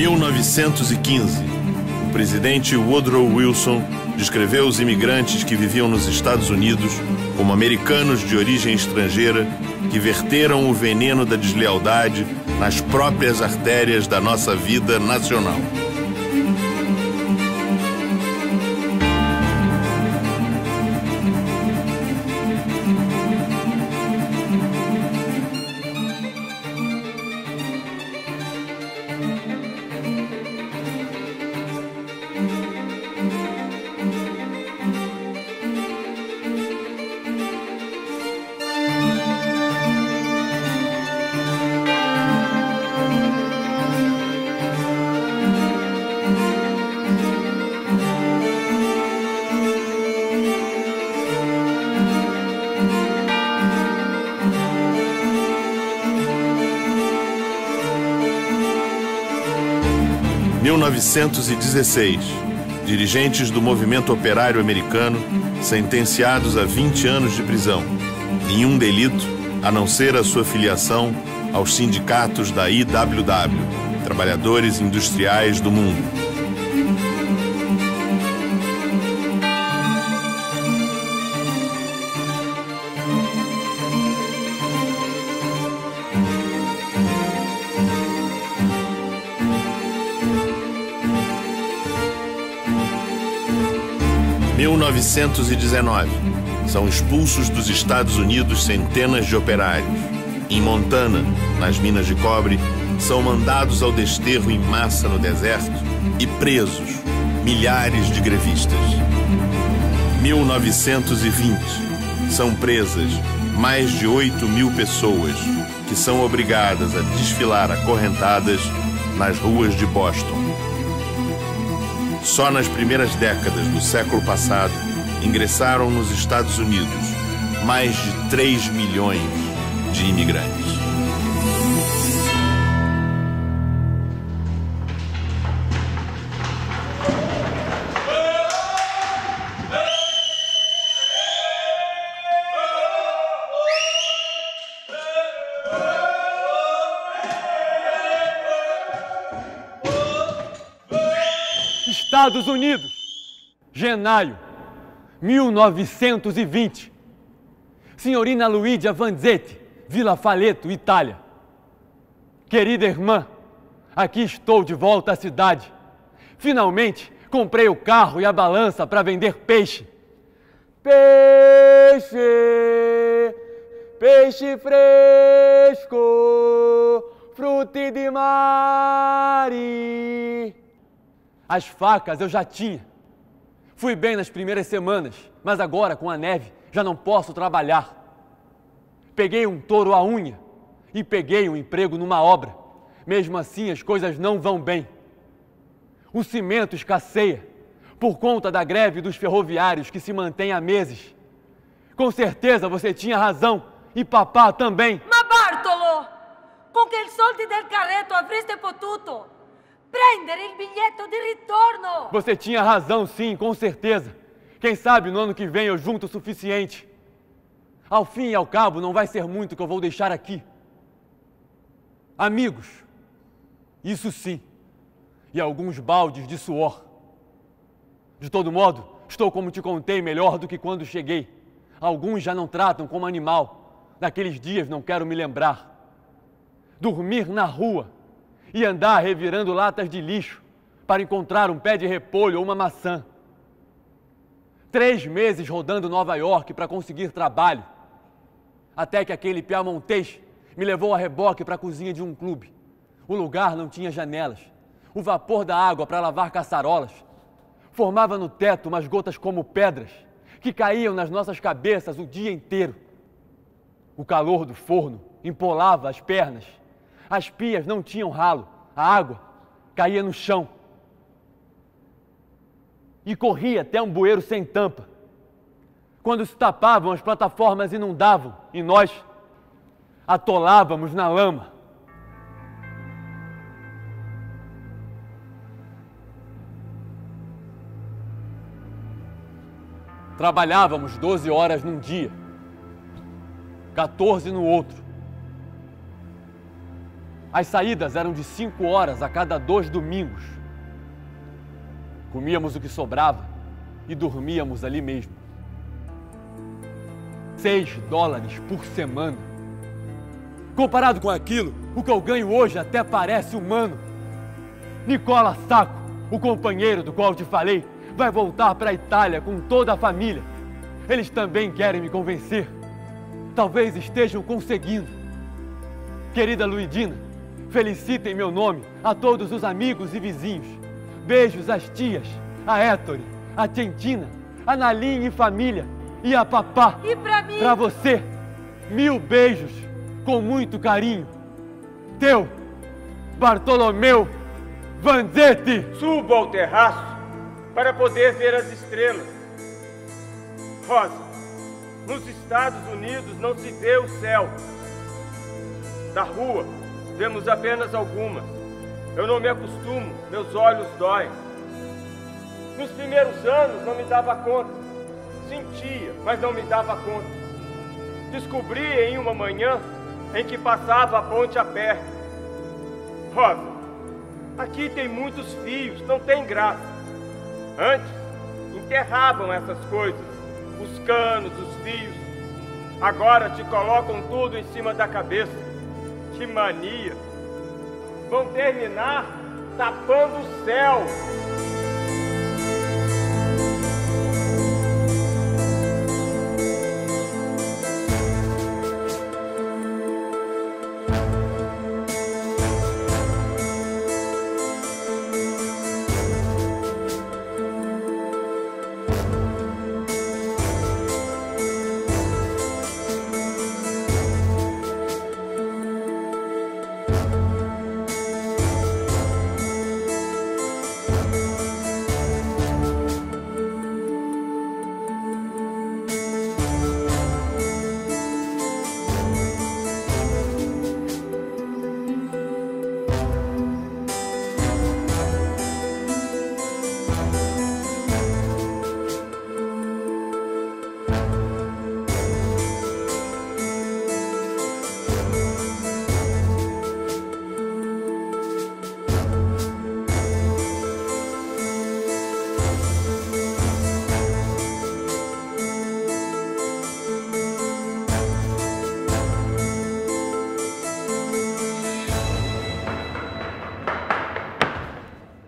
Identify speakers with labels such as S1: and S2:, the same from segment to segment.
S1: 1915, o presidente Woodrow Wilson descreveu os imigrantes que viviam nos Estados Unidos como americanos de origem estrangeira que verteram o veneno da deslealdade nas próprias artérias da nossa vida nacional. Em 1916, dirigentes do movimento operário americano sentenciados a 20 anos de prisão. Nenhum delito, a não ser a sua filiação aos sindicatos da IWW, Trabalhadores Industriais do Mundo. Em 1919, são expulsos dos Estados Unidos centenas de operários. Em Montana, nas minas de cobre, são mandados ao desterro em massa no deserto e presos milhares de grevistas. 1920, são presas mais de 8.000 pessoas que são obrigadas a desfilar acorrentadas nas ruas de Boston. Só nas primeiras décadas do século passado, ingressaram nos Estados Unidos mais de 3 milhões de imigrantes.
S2: Estados Unidos, Genaio, 1920. Senhorina Luídia Vanzetti, Vila Faleto, Itália. Querida irmã, aqui estou de volta à cidade. Finalmente comprei o carro e a balança para vender peixe. Peixe, peixe fresco, frutti di mare. As facas eu já tinha. Fui bem nas primeiras semanas, mas agora, com a neve, já não posso trabalhar. Peguei um touro à unha e peguei um emprego numa obra. Mesmo assim, as coisas não vão bem. O cimento escasseia por conta da greve dos ferroviários que se mantém há meses. Com certeza você tinha razão, e papá também.
S3: Ma Bartolo, con che soldi del carretto avreste potuto prendere il biglietto di ritorno.
S2: Você tinha razão, sim, com certeza. Quem sabe no ano que vem eu junto o suficiente. Ao fim e ao cabo, não vai ser muito que eu vou deixar aqui. Amigos, isso sim, e alguns baldes de suor. De todo modo, estou, como te contei, melhor do que quando cheguei. Alguns já não tratam como animal. Daqueles dias não quero me lembrar. Dormir na rua e andar revirando latas de lixo para encontrar um pé de repolho ou uma maçã. 3 meses rodando Nova York para conseguir trabalho. Até que aquele piamontês me levou a reboque para a cozinha de um clube. O lugar não tinha janelas. O vapor da água para lavar caçarolas formava no teto umas gotas como pedras que caíam nas nossas cabeças o dia inteiro. O calor do forno empolava as pernas. As pias não tinham ralo. A água caía no chão. E corria até um bueiro sem tampa. Quando se tapavam, as plataformas inundavam e nós atolávamos na lama. Trabalhávamos 12 horas num dia, 14 no outro. As saídas eram de 5 horas a cada 2 domingos. Comíamos o que sobrava e dormíamos ali mesmo. $6 por semana. Comparado com aquilo, o que eu ganho hoje até parece humano. Nicola Sacco, o companheiro do qual te falei, vai voltar para a Itália com toda a família. Eles também querem me convencer. Talvez estejam conseguindo. Querida Luidina, felicita em meu nome a todos os amigos e vizinhos. Beijos às tias, a Ettore, a Tientina, a Naline e família e a papá.
S3: E pra mim?
S2: Pra você, 1000 beijos, com muito carinho. Teu, Bartolomeu Vanzetti.
S4: Subo ao terraço para poder ver as estrelas. Rosa, nos Estados Unidos não se vê o céu. Da rua, vemos apenas algumas. Eu não me acostumo, meus olhos doem. Nos primeiros anos não me dava conta. Sentia, mas não me dava conta. Descobri em uma manhã em que passava a ponte a pé. Rosa, aqui tem muitos fios, não tem graça. Antes, enterravam essas coisas, os canos, os fios. Agora te colocam tudo em cima da cabeça. Que mania! Vão terminar tapando o céu.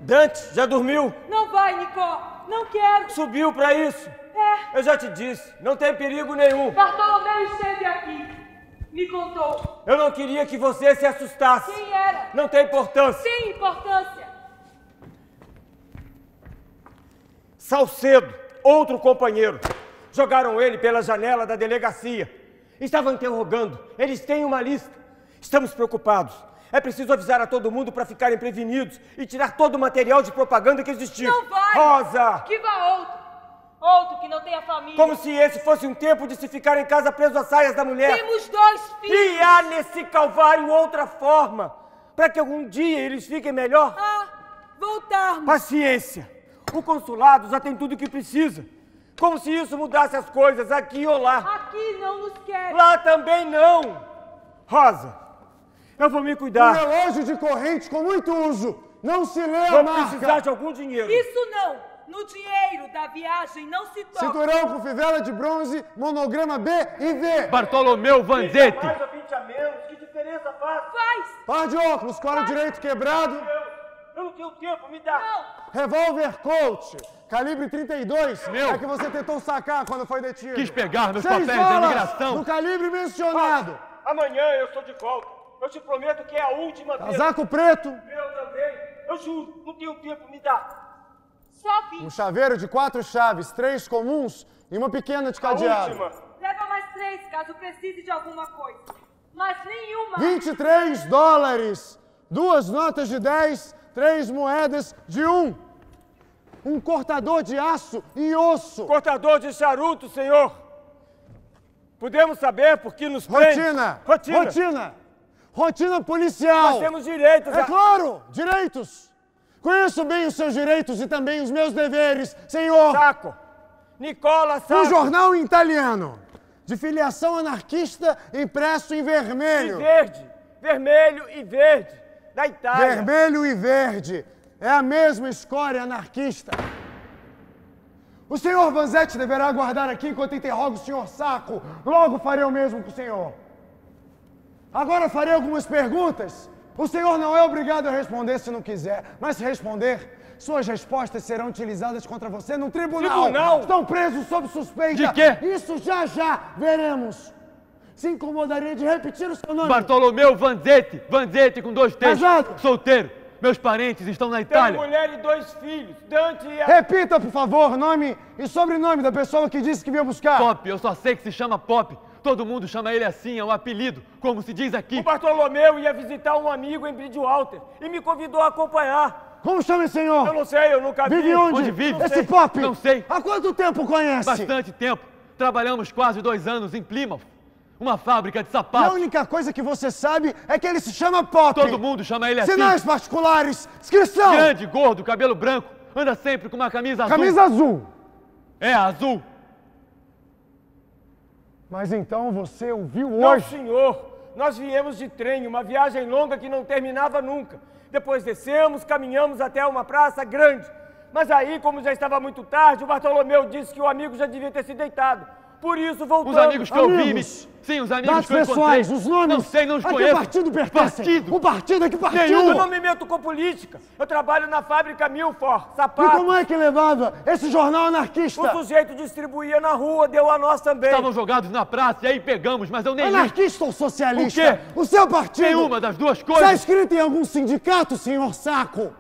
S4: Dante, já dormiu?
S3: Não vai, Nico. Não quero.
S4: Subiu pra isso?
S3: É.
S4: Eu já te disse, não tem perigo nenhum.
S3: Bartolomeu esteve aqui. Me contou.
S4: Eu não queria que você se assustasse.
S3: Quem era?
S4: Não tem importância.
S3: Tem importância.
S4: Salcedo, outro companheiro. Jogaram ele pela janela da delegacia. Estavam interrogando. Eles têm uma lista. Estamos preocupados. É preciso avisar a todo mundo para ficarem prevenidos e tirar todo o material de propaganda que existir.
S3: Não vai!
S4: Rosa!
S3: Que vá outro. Outro que não tenha família.
S4: Como se esse fosse um tempo de se ficar em casa preso às saias da mulher.
S3: Temos 2 filhos.
S4: E há nesse calvário outra forma, para que algum dia eles fiquem melhor.
S3: Voltarmos.
S4: Paciência. O consulado já tem tudo o que precisa. Como se isso mudasse as coisas aqui ou lá.
S3: Aqui não nos querem.
S4: Lá também não. Rosa, eu vou me cuidar.
S5: Um relógio de corrente com muito uso. Não se lê a
S4: Vou
S5: marca.
S4: precisar de algum dinheiro.
S3: Isso não. No dinheiro da viagem não se toca.
S5: Cinturão com fivela de bronze, monograma B e V.
S2: Bartolomeu Vanzetti.
S4: Mais ou 20 a menos, que diferença faz?
S3: Faz.
S5: Par de óculos, colo direito quebrado.
S4: Eu não tenho tempo, me dá.
S3: Não.
S5: Revólver Colt, calibre 32.
S2: Meu.
S5: É que você tentou sacar quando foi detido.
S2: Quis pegar meus
S5: 6
S2: papéis da
S5: balas
S2: imigração.
S5: do calibre mencionado.
S4: Amanhã eu estou de volta. Eu te prometo que é a última vez.
S5: Casaco preto,
S4: Eu também. Eu juro, não tenho tempo, me dá.
S3: Só 20.
S5: um chaveiro de 4 chaves, 3 comuns e uma pequena de
S4: A
S5: cadeado.
S4: última.
S3: Leva mais 3 caso precise de alguma coisa. Mas nenhuma.
S5: 23 dólares, 2 notas de 10, 3 moedas de 1. Um cortador de aço e osso.
S4: Cortador de charuto, senhor. Podemos saber por que nos prende?
S5: Rotina.
S4: Rotina.
S5: Rotina. Rotina policial.
S4: Nós temos direitos.
S5: É claro, direitos. Conheço bem os seus direitos e também os meus deveres, senhor.
S4: Sacco. Nicola Sacco.
S5: Um jornal italiano, de filiação anarquista, impresso em
S4: De
S5: vermelho.
S4: verde. vermelho e verde, da Itália.
S5: Vermelho e verde. É a mesma escória anarquista. O senhor Vanzetti deverá aguardar aqui enquanto interroga o senhor Sacco. Logo farei o mesmo com o senhor. Agora farei algumas perguntas. O senhor não é obrigado a responder se não quiser, mas se responder, suas respostas serão utilizadas contra você no tribunal.
S4: Tribunal?
S5: Estão presos sob suspeita.
S2: De quê?
S5: Isso já veremos. Se incomodaria de repetir o seu nome?
S2: Bartolomeu Vanzetti. Vanzetti com 2 T's.
S5: Casado?
S2: Solteiro. Meus parentes estão na
S4: Tenho
S2: Itália.
S4: mulher e 2 filhos, Dante e...
S5: Repita, por favor, nome e sobrenome da pessoa que disse que veio buscar.
S2: Pop, eu só sei que se chama Pop. Todo mundo chama ele assim, é um apelido, como se diz aqui.
S4: O Bartolomeu ia visitar um amigo em Bridgewater e me convidou a acompanhar.
S5: Como chama esse senhor?
S4: Eu não sei, eu nunca vi.
S5: Vive onde?
S2: Onde vive?
S5: Esse Pop?
S2: Não sei.
S5: Há quanto tempo conhece?
S2: Bastante tempo. Trabalhamos quase 2 anos em Plymouth. Uma fábrica de
S5: E a
S2: sapatos.
S5: única coisa que você sabe é que ele se chama Pop.
S2: Todo mundo chama ele assim.
S5: Sinais particulares. Inscrição.
S2: Grande, gordo, cabelo branco. Anda sempre com uma camisa azul.
S5: Camisa azul.
S2: É, azul.
S5: Mas então você o viu
S4: Não,
S5: hoje?
S4: senhor. Nós viemos de trem, uma viagem longa que não terminava nunca. Depois descemos, caminhamos até uma praça grande. Mas aí, como já estava muito tarde, o Bartolomeu disse que o amigo já devia ter se deitado. Por isso voltamos.
S2: Os amigos que eu vi.
S5: Amigos.
S2: Sim, os amigos
S5: Dados
S2: que eu encontrei.
S5: pessoais, os nomes.
S2: Não sei, não os
S5: A que
S2: conheço.
S5: partido pertence?
S2: Partido?
S5: O partido? A que partido?
S4: Eu não me meto com política. Eu trabalho na fábrica Milford,
S5: E
S4: sapatos.
S5: como é que levava esse jornal anarquista?
S4: O sujeito distribuía na rua, deu a nós também.
S2: Estavam jogados na praça e aí pegamos, mas eu nem li.
S5: Anarquista ou socialista?
S2: O quê?
S5: O seu partido?
S2: Nenhuma das duas
S5: Está
S2: coisas.
S5: inscrito em algum sindicato, senhor Sacco?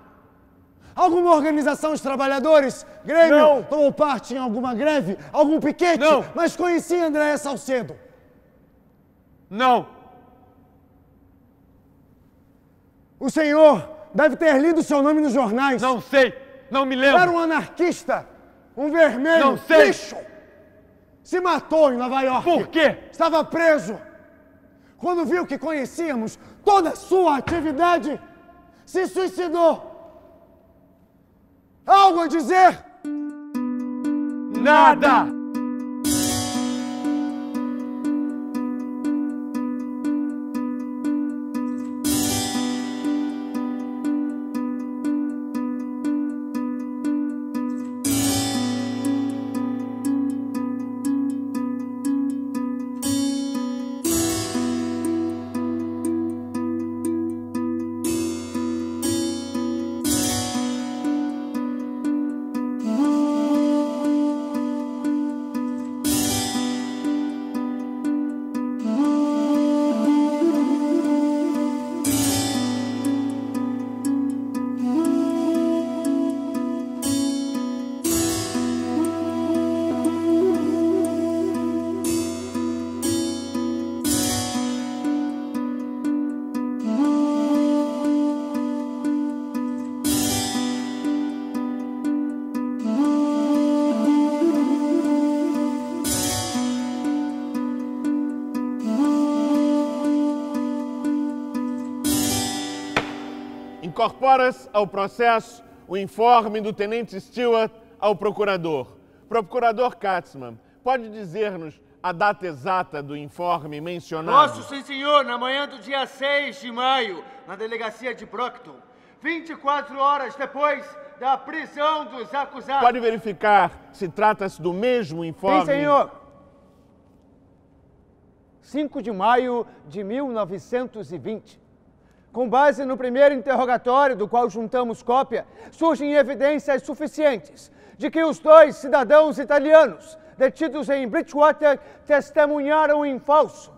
S5: Alguma organização de trabalhadores? Grêmio?
S4: Não.
S5: Tomou parte em alguma greve? Algum piquete?
S2: Não.
S5: Mas conhecia Andréa Salcedo?
S2: Não.
S5: O senhor deve ter lido seu nome nos jornais.
S2: Não sei. Não me lembro.
S5: Era um anarquista. Um vermelho.
S2: Não sei.
S5: Lixo. Se matou em Nova York.
S2: Por quê?
S5: Estava preso. Quando viu que conhecíamos toda a sua atividade, se suicidou. Algo a dizer?
S2: Nada.
S1: Incorpora-se ao processo o informe do Tenente Stewart ao Procurador. Procurador Katzmann, pode dizer-nos a data exata do informe mencionado?
S6: Posso, sim, senhor. Na manhã do dia 6 de maio, na delegacia de Brockton, 24 horas depois da prisão dos acusados.
S1: Pode verificar se trata-se do mesmo informe?
S7: Sim, senhor. 5 de maio de 1920. Com base no primeiro interrogatório, do qual juntamos cópia, surgem evidências suficientes de que os 2 cidadãos italianos detidos em Bridgewater testemunharam em falso.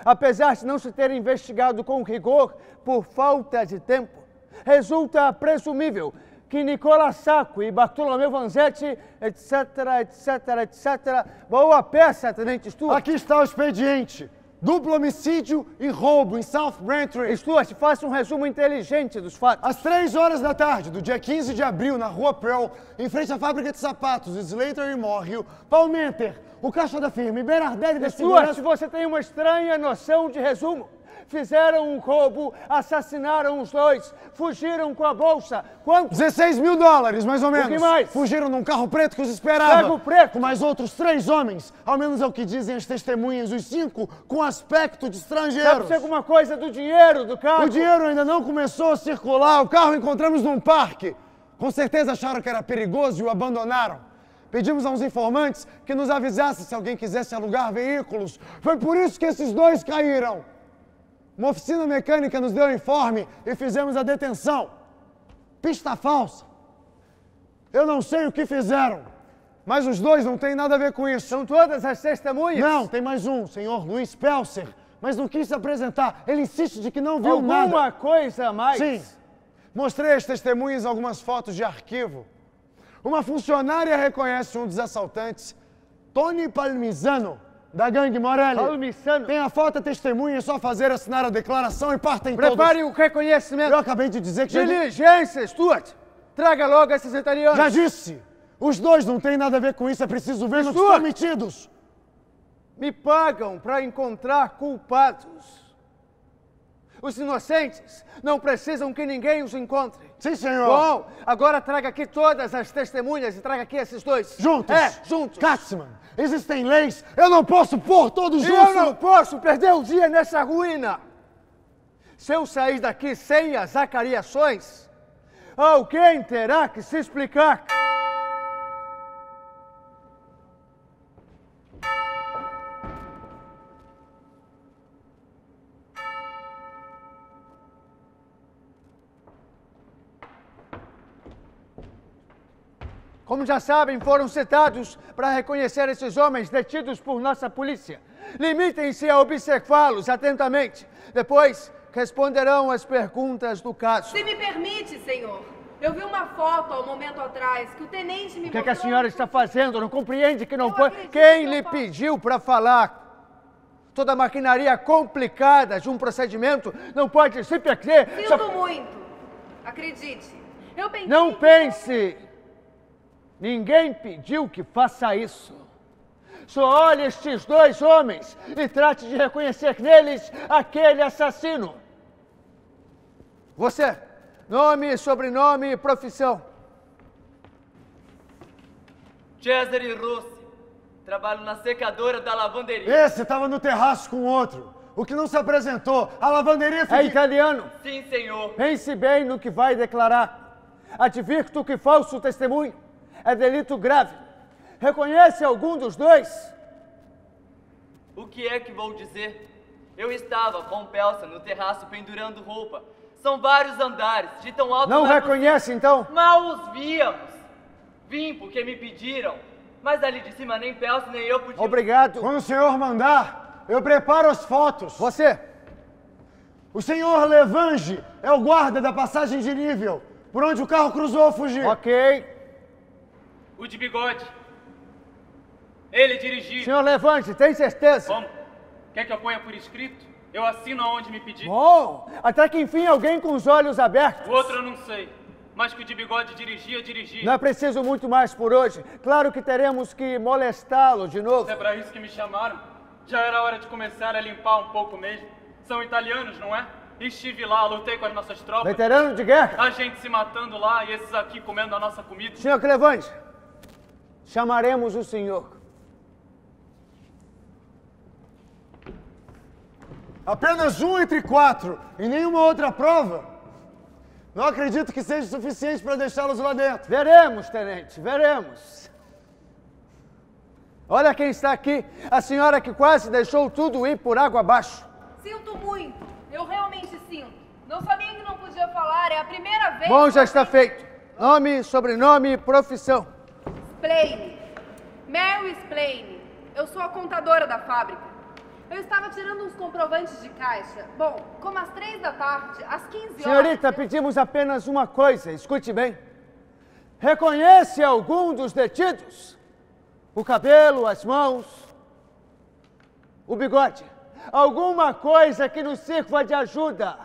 S7: Apesar de não se ter investigado com rigor por falta de tempo, resulta presumível que Nicola Sacco e Bartolomeu Vanzetti, etc, etc, etc... Boa peça, Tenente Stuart.
S5: Aqui está o expediente. Duplo homicídio e roubo em South Braintree.
S7: Stuart, faça um resumo inteligente dos fatos.
S5: Às 3 horas da tarde do dia 15 de abril, na rua Pearl, em frente à fábrica de sapatos Slater e Morrill, Palmenter, o caixa da firma e Berardelli da
S7: Stuart,
S5: segurança...
S7: você tem uma estranha noção de resumo. Fizeram um roubo, assassinaram os dois, fugiram com a bolsa. Quanto?
S5: $16.000, mais ou menos.
S7: O que mais?
S5: Fugiram num carro preto que os esperava.
S7: Carro preto?
S5: Com mais outros 3 homens. Ao menos é o que dizem as testemunhas, os 5 com aspecto de estrangeiros.
S7: Sabe-se alguma coisa do dinheiro do carro?
S5: O dinheiro ainda não começou a circular. O carro encontramos num parque. Com certeza acharam que era perigoso e o abandonaram. Pedimos a uns informantes que nos avisassem se alguém quisesse alugar veículos. Foi por isso que esses 2 caíram. Uma oficina mecânica nos deu o informe e fizemos a detenção. Pista falsa. Eu não sei o que fizeram, mas os 2 não têm nada a ver com isso.
S7: São todas as testemunhas?
S5: Não, tem mais um, senhor Luiz Pelser, mas não quis se apresentar. Ele insiste de que não viu nada.
S7: Alguma coisa a mais?
S5: Sim. Mostrei às testemunhas algumas fotos de arquivo. Uma funcionária reconhece um dos assaltantes, Tony Palmisano, da gangue Morelli.
S7: Palmisano?
S5: Tem a foto, a testemunha, é só fazer assinar a declaração e partem
S7: Prepare
S5: todos.
S7: o reconhecimento.
S5: Eu acabei de dizer que...
S7: Diligência, Stuart! Traga logo esses italianos.
S5: Já disse! Os 2 não têm nada a ver com isso, é preciso ver no que
S7: Stuart!
S5: estão metidos.
S7: Me pagam para encontrar culpados. Os inocentes não precisam que ninguém os encontre.
S5: Sim, senhor.
S7: Bom, agora traga aqui todas as testemunhas e traga aqui esses 2.
S5: Juntos?
S7: Juntos.
S5: Katzmann, existem leis, eu não posso pôr todos
S7: E
S5: juntos.
S7: eu não posso perder o dia nessa ruína. Se eu sair daqui sem as acariações, alguém terá que se explicar. Como já sabem, foram citados para reconhecer esses homens detidos por nossa polícia. Limitem-se a observá-los atentamente. Depois, responderão as perguntas do caso.
S3: Se me permite, senhor. Eu vi uma foto há um momento atrás que o tenente me
S7: O que,
S3: mostrou...
S7: a senhora está fazendo? Não compreende que não
S3: Eu
S7: pode...
S3: acredito
S7: Quem
S3: que
S7: lhe
S3: eu posso.
S7: pediu para falar? Toda a maquinaria complicada de um procedimento não pode se perder...
S3: Sinto muito. Acredite. Eu pensei...
S7: Não pense! Ninguém pediu que faça isso. Só olhe estes 2 homens e trate de reconhecer neles aquele assassino. Você, nome, sobrenome e profissão.
S8: Cesare Rossi. Trabalho na secadora da lavanderia.
S5: Esse estava no terraço com outro. O que não se apresentou. A lavanderia fica...
S7: É italiano.
S8: Sim, senhor.
S7: Pense bem no que vai declarar. Advirto que falso testemunho é delito grave. Reconhece algum dos 2?
S8: O que é que vou dizer? Eu estava com o Pelsa no terraço pendurando roupa. São vários andares, de tão alto...
S7: Não reconhece, então?
S8: Mal os víamos. Vim porque me pediram. Mas ali de cima nem Pelsa nem eu podia...
S7: Obrigado.
S5: Quando o senhor mandar, eu preparo as fotos.
S7: Você.
S5: O senhor Levange é o guarda da passagem de nível, por onde o carro cruzou ao fugir.
S7: Ok.
S9: O de bigode. Ele dirigiu.
S7: Senhor Levante, tem certeza?
S9: Como? Quer que eu ponha por escrito? Eu assino aonde me pedir.
S7: Bom, até que enfim alguém com os olhos abertos.
S9: O outro eu não sei. Mas que o de bigode dirigia.
S7: Não é preciso muito mais por hoje. Claro que teremos que molestá-lo de novo.
S9: É pra isso que me chamaram. Já era hora de começar a limpar um pouco mesmo. São italianos, não é? Estive lá, lutei com as nossas tropas.
S7: Veterano de guerra.
S9: A gente se matando lá e esses aqui comendo a nossa comida.
S7: Senhor Clevante, chamaremos o senhor.
S5: Apenas 1 entre 4 e nenhuma outra prova. Não acredito que seja suficiente para deixá-los lá dentro.
S7: Veremos, tenente, veremos. Olha quem está aqui, a senhora que quase deixou tudo ir por água abaixo.
S3: Sinto muito. Eu realmente sinto. Não sabia que não podia falar. É a primeira vez...
S7: Bom, já está feito. Nome, sobrenome e profissão.
S3: Splaine. Mary Splaine. Eu sou a contadora da fábrica. Eu estava tirando uns comprovantes de caixa. Bom, como às 3 da tarde, às 15 horas...
S7: Senhorita, pedimos apenas uma coisa, escute bem. Reconhece algum dos detidos? O cabelo, as mãos, o bigode. Alguma coisa que nos sirva de ajuda.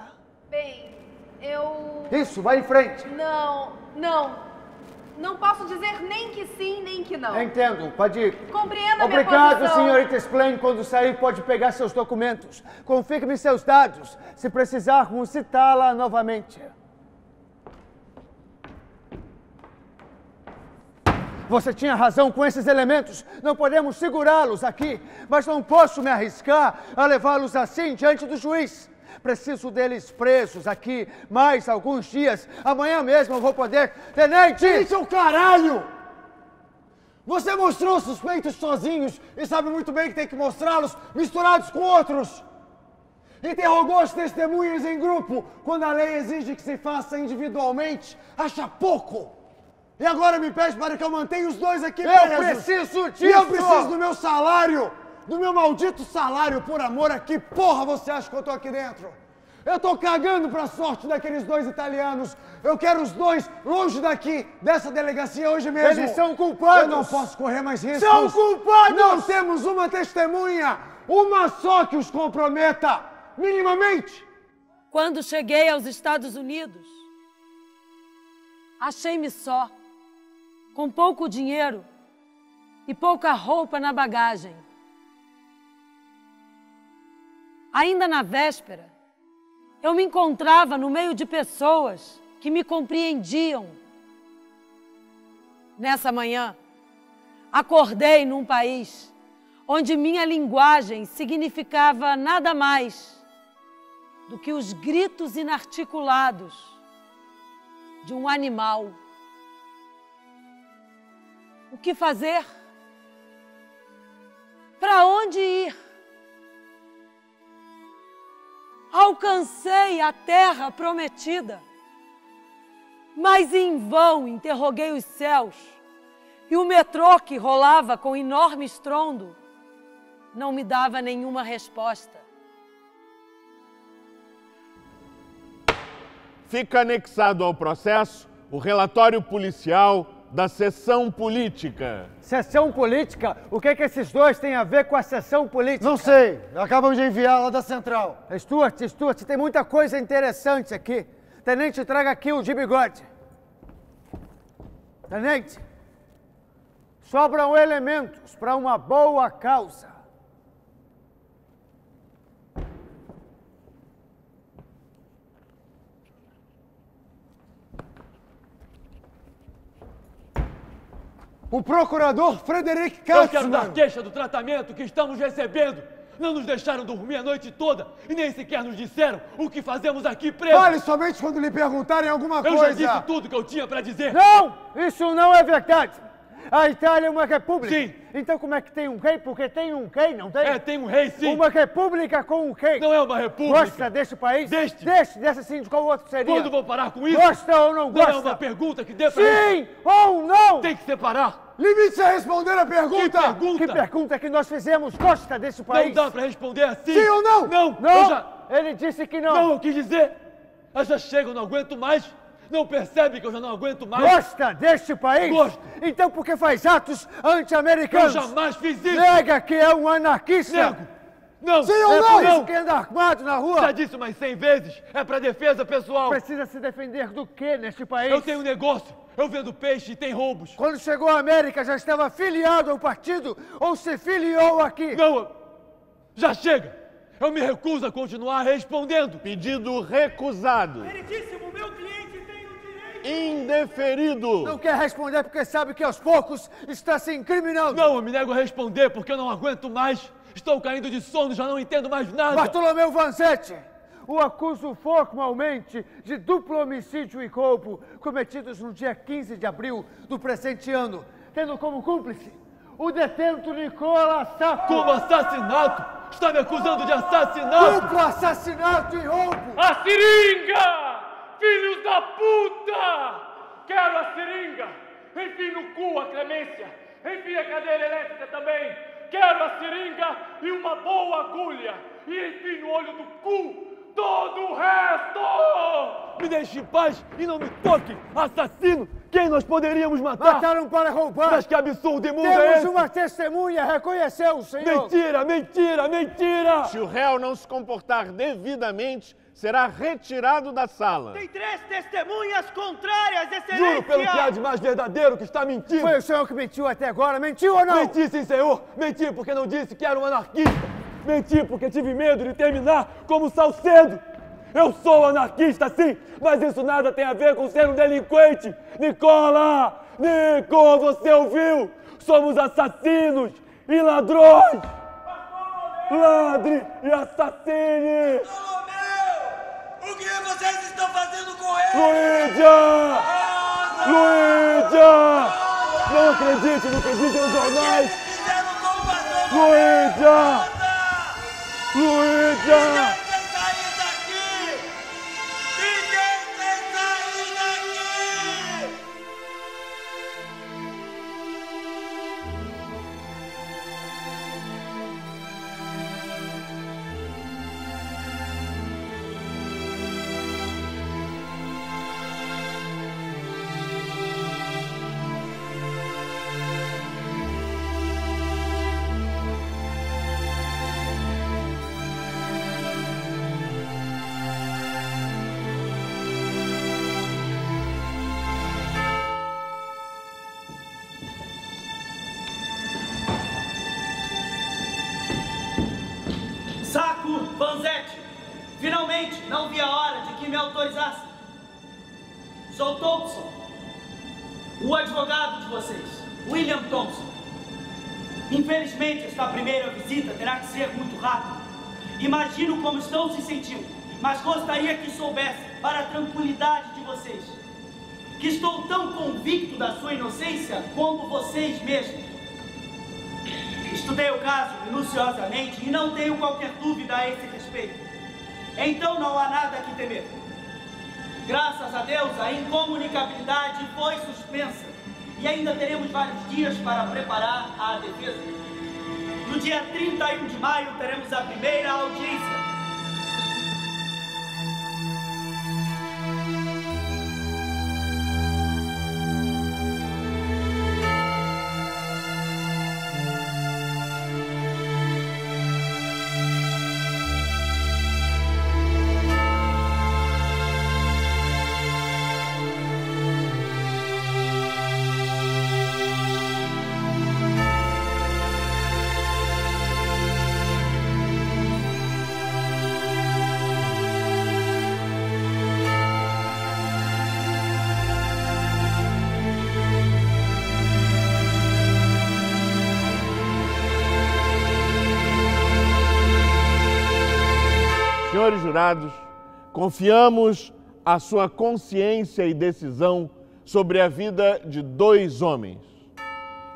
S3: Bem, eu...
S7: Isso, vai em frente.
S3: Não. Não posso dizer nem que sim, nem que não.
S7: Entendo, pode ir.
S3: Compreenda a minha
S7: Obrigado,
S3: posição.
S7: senhorita Splain. Quando sair, pode pegar seus documentos. Confirme seus dados. Se precisarmos citá-la novamente. Você tinha razão com esses elementos. Não podemos segurá-los aqui, mas não posso me arriscar a levá-los assim diante do juiz. Preciso deles presos aqui mais alguns dias. Amanhã mesmo eu vou poder... Tenente!
S5: Isso é o caralho! Você mostrou os suspeitos sozinhos e sabe muito bem que tem que mostrá-los misturados com outros. Interrogou as testemunhas em grupo, quando a lei exige que se faça individualmente. Acha pouco! E agora me pede para que eu mantenha os dois aqui presos.
S7: Eu preciso disso!
S5: E eu preciso do meu salário! Do meu maldito salário, por amor, a que porra você acha que eu tô aqui dentro? Eu tô cagando pra sorte daqueles dois italianos. Eu quero os dois longe daqui, dessa delegacia hoje mesmo.
S7: Eles são culpados!
S5: Eu não posso correr mais riscos.
S7: São culpados!
S5: Não temos uma testemunha! Uma só que os comprometa! Minimamente!
S10: Quando cheguei aos Estados Unidos, achei-me só, com pouco dinheiro e pouca roupa na bagagem. Ainda na véspera, eu me encontrava no meio de pessoas que me compreendiam. Nessa manhã, acordei num país onde minha linguagem significava nada mais do que os gritos inarticulados de um animal. O que fazer? Para onde ir? Alcancei a terra prometida, mas em vão interroguei os céus, e o metrô que rolava com enorme estrondo não me dava nenhuma resposta.
S11: Fica anexado ao processo o relatório policial da sessão política.
S7: Sessão política? O que esses dois têm a ver com a sessão política?
S5: Não sei. Acabam de enviar lá da central.
S7: Stuart, tem muita coisa interessante aqui. Tenente, traga aqui o de bigode. Tenente, sobram elementos para uma boa causa.
S5: O procurador Frederick
S2: Eu quero
S5: Katzmann.
S2: dar queixa do tratamento que estamos recebendo. Não nos deixaram dormir a noite toda e nem sequer nos disseram o que fazemos aqui presos.
S5: Fale somente quando lhe perguntarem alguma
S2: Eu
S5: coisa.
S2: já disse tudo que eu tinha para dizer.
S7: Não! Isso não é verdade! A Itália é uma república.
S2: Sim.
S7: Então como é que tem um rei? Porque tem um rei, não tem?
S2: Tem um rei, sim.
S7: Uma república com um rei.
S2: Não é uma república.
S7: Gosta deste país?
S2: Deste.
S7: Desse sim, de qual outro seria?
S2: Quando vou parar com isso?
S7: Gosta ou não gosta?
S2: Não é uma pergunta que dê pra...
S7: Sim ou não?
S2: Tem que separar.
S5: Limite-se a responder a pergunta.
S2: Que pergunta?
S7: Que pergunta que nós fizemos? Gosta desse país?
S2: Não dá pra responder assim.
S5: Sim ou não?
S2: Não.
S7: Não. Ele disse que não.
S2: Não, eu quis dizer. Eu já chego, eu não aguento mais. Não percebe que eu já não aguento mais?
S7: Gosta deste país?
S2: Gosto.
S7: Então por que faz atos anti-americanos?
S2: Eu jamais fiz isso.
S7: Nega que é um anarquista.
S2: Nego. Não.
S5: Sim ou
S7: É
S5: não?
S7: por isso que anda armado na rua.
S2: Já disse umas 100 vezes. É pra defesa pessoal.
S7: Precisa se defender do que neste país?
S2: Eu tenho negócio. Eu vendo peixe e tem roubos.
S7: Quando chegou à América, já estava filiado ao partido ou se filiou aqui?
S2: Não, já chega. Eu me recuso a continuar respondendo.
S11: Pedido recusado.
S9: Meritíssimo, meu cliente tem o direito...
S11: Indeferido.
S7: Não quer responder porque sabe que aos poucos está se incriminando.
S2: Não, eu me nego a responder porque eu não aguento mais. Estou caindo de sono, já não entendo mais nada.
S7: Bartolomeu Vanzetti, o acuso formalmente de duplo homicídio e roubo cometidos no dia 15 de abril do presente ano, tendo como cúmplice o detento Nicola Sacco.
S2: Como assassinato? Está me acusando de assassinato?
S7: Duplo assassinato e roubo.
S9: A seringa! Filhos da puta! Quero a seringa! Enfim no cu a clemência! Enfim a cadeira elétrica também! Quero a seringa e uma boa agulha! E enfim no olho do cu todo o resto!
S2: Me deixe em paz e não me toque! Assassino! Quem nós poderíamos matar?
S7: Mataram para roubar.
S2: Mas que absurdo imundo é
S7: Temos
S2: esse?
S7: uma testemunha, reconheceu o senhor.
S2: Mentira, mentira, mentira!
S11: Se o réu não se comportar devidamente, será retirado da sala.
S6: Tem 3 testemunhas contrárias, Excelência!
S2: Juro pelo que há de mais verdadeiro que está mentindo.
S7: Foi o senhor que mentiu até agora, mentiu ou não?
S2: Menti, sim, senhor. Menti porque não disse que era um anarquista. Menti porque tive medo de terminar como Salcedo. Eu sou anarquista, sim, mas isso nada tem a ver com ser um delinquente. Nicola! Nico, você ouviu? Somos assassinos e ladrões! Ladre e assassine!
S12: O que vocês estão fazendo com ele?
S2: Luídia! Luídia! Não acredite no que dizem os jornais! Luídia! Luídia!
S13: Saco Vanzetti, finalmente não vi a hora de que me autorizasse. Sou Thompson, o advogado de vocês, William Thompson. Infelizmente, esta primeira visita terá que ser muito rápida. Imagino como estão se sentindo, mas gostaria que soubessem, para a tranquilidade de vocês, que estou tão convicto da sua inocência como vocês mesmos. Estudei o caso minuciosamente e não tenho qualquer dúvida a esse respeito. Então não há nada que temer. Graças a Deus, a incomunicabilidade foi suspensa e ainda teremos vários dias para preparar a defesa. No dia 31 de maio teremos a primeira audiência.
S11: Senhores jurados, confiamos a sua consciência e decisão sobre a vida de 2 homens.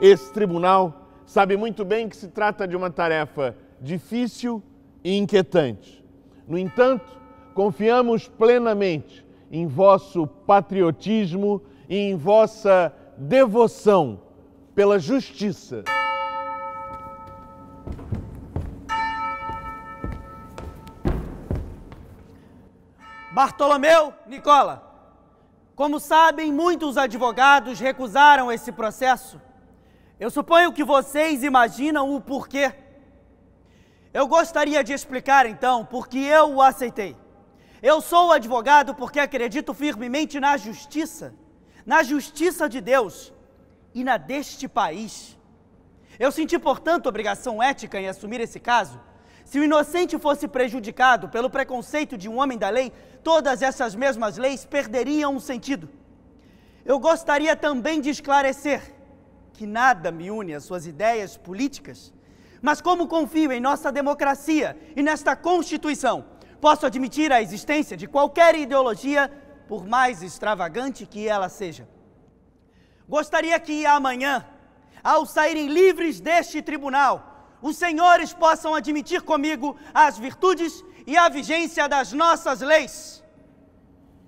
S11: Esse tribunal sabe muito bem que se trata de uma tarefa difícil e inquietante. No entanto, confiamos plenamente em vosso patriotismo e em vossa devoção pela justiça.
S13: Bartolomeu, Nicola, como sabem, muitos advogados recusaram esse processo. Eu suponho que vocês imaginam o porquê. Eu gostaria de explicar, então, por que eu o aceitei. Eu sou advogado porque acredito firmemente na justiça de Deus e na deste país. Eu senti, portanto, obrigação ética em assumir esse caso. Se o inocente fosse prejudicado pelo preconceito de um homem da lei, todas essas mesmas leis perderiam o sentido. Eu gostaria também de esclarecer que nada me une às suas ideias políticas, mas como confio em nossa democracia e nesta Constituição, posso admitir a existência de qualquer ideologia, por mais extravagante que ela seja. Gostaria que amanhã, ao saírem livres deste tribunal, os senhores possam admitir comigo as virtudes e a vigência das nossas leis.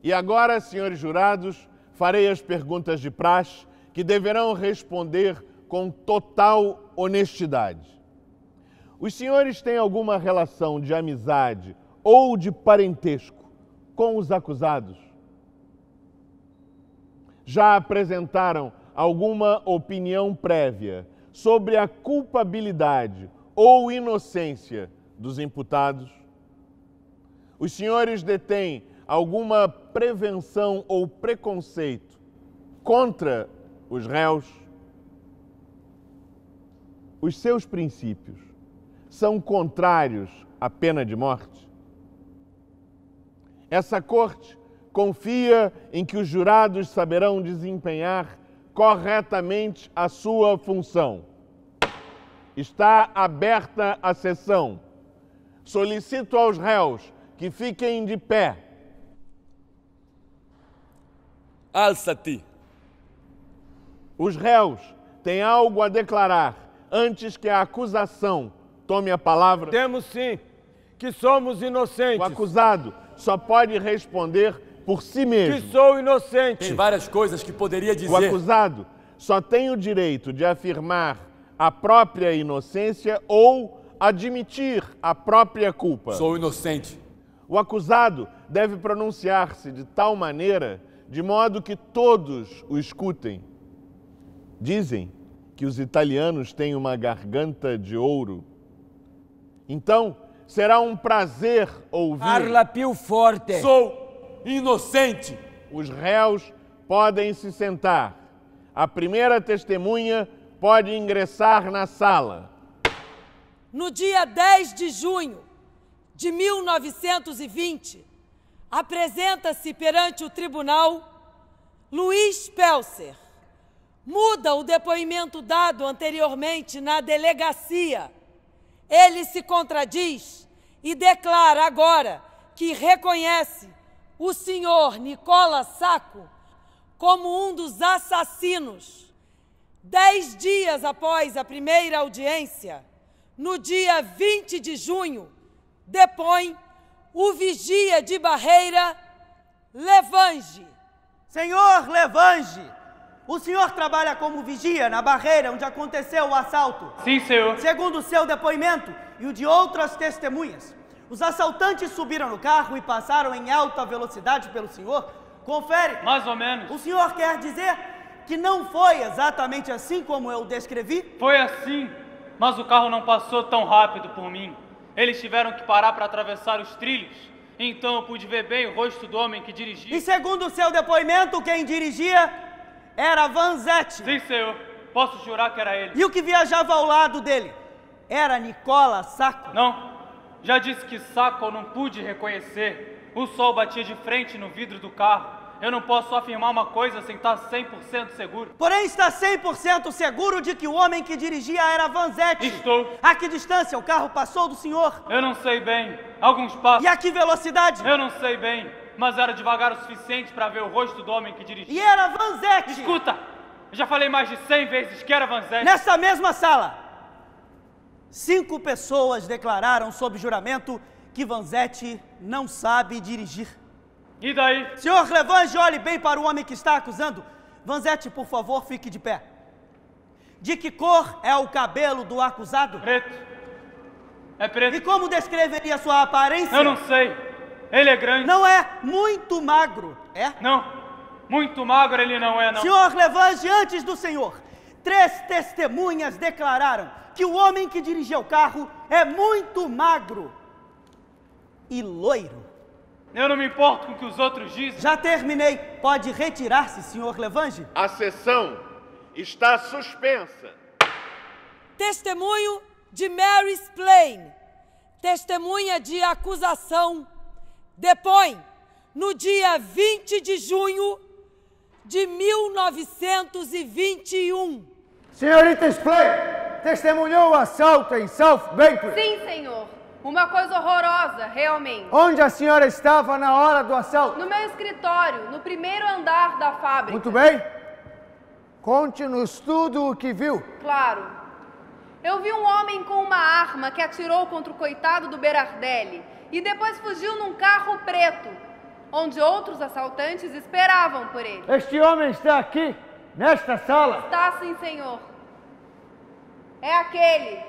S11: E agora, senhores jurados, farei as perguntas de praxe que deverão responder com total honestidade. Os senhores têm alguma relação de amizade ou de parentesco com os acusados? Já apresentaram alguma opinião prévia sobre a culpabilidade ou inocência dos imputados? os senhores detêm alguma prevenção ou preconceito contra os réus? Os seus princípios são contrários à pena de morte? Essa corte confia em que os jurados saberão desempenhar corretamente a sua função. Está aberta a sessão. Solicito aos réus que fiquem de pé.
S2: Alça-te.
S11: Os réus têm algo a declarar antes que a acusação tome a palavra?
S4: Temos sim, que somos inocentes.
S11: O acusado só pode responder por si mesmo.
S4: Que sou inocente.
S2: Tem várias coisas que poderia dizer.
S11: O acusado só tem o direito de afirmar a própria inocência ou admitir a própria culpa.
S2: Sou inocente.
S11: O acusado deve pronunciar-se de tal maneira, de modo que todos o escutem. Dizem que os italianos têm uma garganta de ouro. Então, será um prazer ouvir.
S14: Parla più forte.
S2: Sou inocente.
S11: Os réus podem se sentar. A primeira testemunha pode ingressar na sala.
S10: No dia 10 de junho de 1920, apresenta-se perante o tribunal Luiz Pelser. Muda o depoimento dado anteriormente na delegacia. Ele se contradiz e declara agora que reconhece o senhor Nicola Sacco como um dos assassinos. 10 dias após a primeira audiência, no dia 20 de junho, depõe o vigia de Barreira, Levange.
S13: Senhor Levange, o senhor trabalha como vigia na barreira onde aconteceu o assalto?
S9: Sim, senhor.
S13: Segundo o seu depoimento e o de outras testemunhas, os assaltantes subiram no carro e passaram em alta velocidade pelo senhor? Confere.
S9: Mais ou menos.
S13: O senhor quer dizer que não foi exatamente assim como eu descrevi?
S9: Foi assim, mas o carro não passou tão rápido por mim. Eles tiveram que parar para atravessar os trilhos. Então eu pude ver bem o rosto do homem que dirigia.
S13: E segundo o seu depoimento, quem dirigia era Vanzetti.
S9: Sim, senhor. Posso jurar que era ele.
S13: E o que viajava ao lado dele? Era Nicola Sacco?
S9: Não. Já disse que Sacco eu não pude reconhecer. O sol batia de frente no vidro do carro. Eu não posso afirmar uma coisa sem estar 100% seguro.
S13: Porém, está 100% seguro de que o homem que dirigia era Vanzetti.
S9: Estou.
S13: A que distância o carro passou do senhor?
S9: Eu não sei bem. Alguns passos.
S13: E a que velocidade?
S9: Eu não sei bem. Mas era devagar o suficiente para ver o rosto do homem que dirigia.
S13: E era Vanzetti!
S9: Escuta! Eu já falei mais de 100 vezes que era Vanzetti.
S13: Nessa mesma sala, 5 pessoas declararam sob juramento que Vanzetti não sabe dirigir.
S9: E daí?
S13: Senhor Levange, olhe bem para o homem que está acusando. Vanzetti, por favor, fique de pé. De que cor é o cabelo do acusado?
S9: Preto. É preto.
S13: E como descreveria sua aparência?
S9: Eu não sei. Ele é grande.
S13: Não é muito magro, é?
S9: Não. Muito magro ele não é, não.
S13: Senhor Levange, antes do senhor, 3 testemunhas declararam que o homem que dirigia o carro é muito magro e loiro.
S9: Eu não me importo com o que os outros dizem.
S13: Já terminei. Pode retirar-se, senhor Levange.
S11: A sessão está suspensa.
S10: Testemunho de Mary Splain. Testemunha de acusação. Depõe no dia 20 de junho de 1921.
S5: Senhorita Splain, testemunhou o assalto em South Bankley?
S3: Sim, senhor. Uma coisa horrorosa, realmente.
S5: Onde a senhora estava na hora do assalto?
S3: No meu escritório, no primeiro andar da fábrica.
S5: Muito bem. Conte-nos tudo o que viu.
S3: Claro. Eu vi um homem com uma arma que atirou contra o coitado do Berardelli e depois fugiu num carro preto, onde outros assaltantes esperavam por ele.
S5: Este homem está aqui, nesta sala?
S3: Está sim, senhor. É aquele,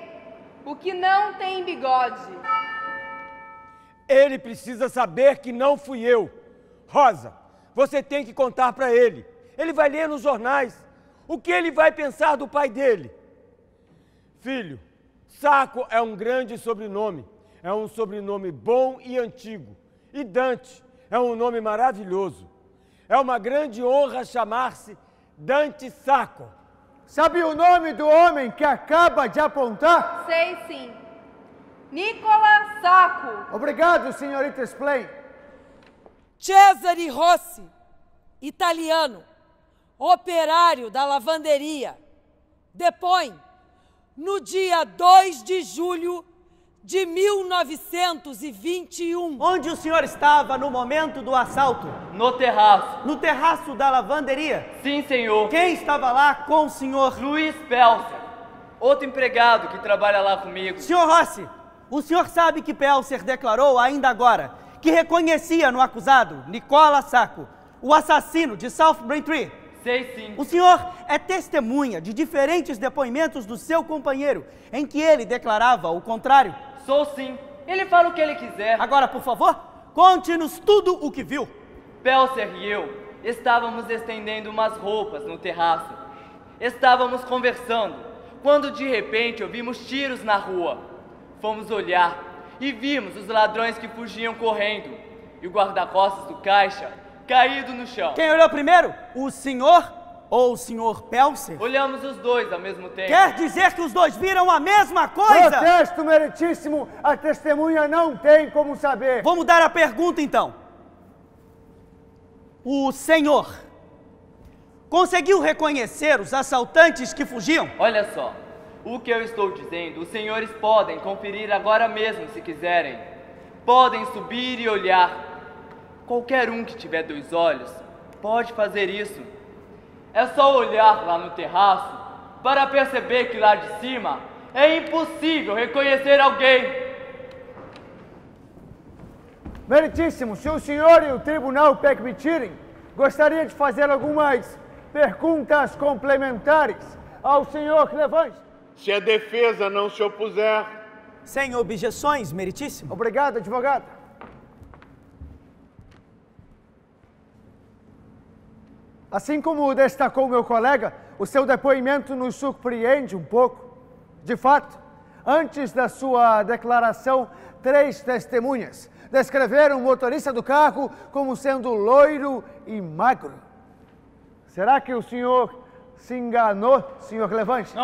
S3: o que não tem bigode.
S4: Ele precisa saber que não fui eu. Rosa, você tem que contar para ele. Ele vai ler nos jornais. O que ele vai pensar do pai dele? Filho, Sacco é um grande sobrenome. É um sobrenome bom e antigo. E Dante é um nome maravilhoso. É uma grande honra chamar-se Dante Sacco.
S7: Sabe o nome do homem que acaba de apontar?
S3: Sei sim. Nicola Sacco.
S7: Obrigado, senhorita Splain.
S10: Cesare Rossi, italiano, operário da lavanderia, depõe no dia 2 de julho de 1921.
S13: Onde o senhor estava no momento do assalto?
S8: No terraço.
S13: No terraço da lavanderia?
S8: Sim, senhor.
S13: Quem estava lá com o senhor?
S8: Luiz Pelser, outro empregado que trabalha lá comigo.
S13: Senhor Rossi, o senhor sabe que Pelser declarou ainda agora que reconhecia no acusado, Nicola Sacco, o assassino de South Braintree.
S8: Sei sim.
S13: O senhor é testemunha de diferentes depoimentos do seu companheiro, em que ele declarava o contrário?
S8: Sou sim. Ele fala o que ele quiser.
S13: Agora, por favor, conte-nos tudo o que viu.
S8: Pelser e eu estávamos estendendo umas roupas no terraço. Estávamos conversando, quando de repente ouvimos tiros na rua. Fomos olhar e vimos os ladrões que fugiam correndo e o guarda-costas do caixa caído no chão.
S13: Quem olhou primeiro? O senhor ou o senhor Pelser?
S8: Olhamos os dois ao mesmo tempo.
S13: Quer dizer que os dois viram a mesma coisa?
S7: Protesto, meritíssimo. A testemunha não tem como saber.
S13: Vou mudar a pergunta, então. O senhor conseguiu reconhecer os assaltantes que fugiam?
S8: Olha só. O que eu estou dizendo, os senhores podem conferir agora mesmo, se quiserem. Podem subir e olhar. Qualquer um que tiver 2 olhos pode fazer isso. É só olhar lá no terraço para perceber que lá de cima é impossível reconhecer alguém.
S7: Meritíssimo, se o senhor e o tribunal permitirem, gostaria de fazer algumas perguntas complementares ao senhor Clevante.
S11: Se a defesa não se opuser.
S13: Sem objeções, meritíssimo.
S7: Obrigado, advogado. Assim como destacou meu colega, o seu depoimento nos surpreende um pouco. De fato, antes da sua declaração, 3 testemunhas descreveram o motorista do carro como sendo loiro e magro. Será que o senhor se enganou, senhor Levante?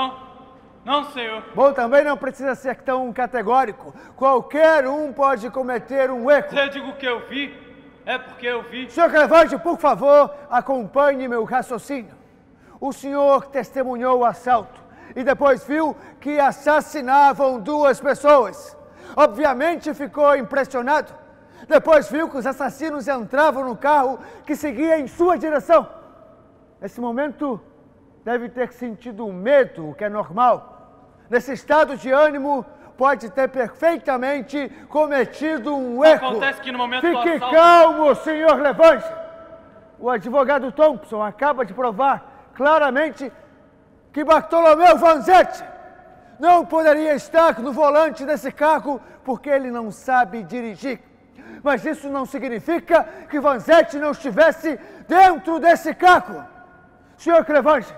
S9: Não, senhor.
S7: Bom, também não precisa ser tão categórico. Qualquer um pode cometer um erro.
S9: Se eu digo que eu vi, é porque eu vi.
S7: Senhor Clevante, por favor, acompanhe meu raciocínio. O senhor testemunhou o assalto e depois viu que assassinavam 2 pessoas. Obviamente ficou impressionado. Depois viu que os assassinos entravam no carro que seguia em sua direção. Nesse momento, deve ter sentido medo, o que é normal. Nesse estado de ânimo, pode ter perfeitamente cometido um erro.
S9: Acontece que no momento do
S7: Fique
S9: assalto...
S7: calmo, senhor Levante. O advogado Thompson acaba de provar claramente que Bartolomeu Vanzetti não poderia estar no volante desse carro porque ele não sabe dirigir. Mas isso não significa que Vanzetti não estivesse dentro desse carro. Senhor Clevante,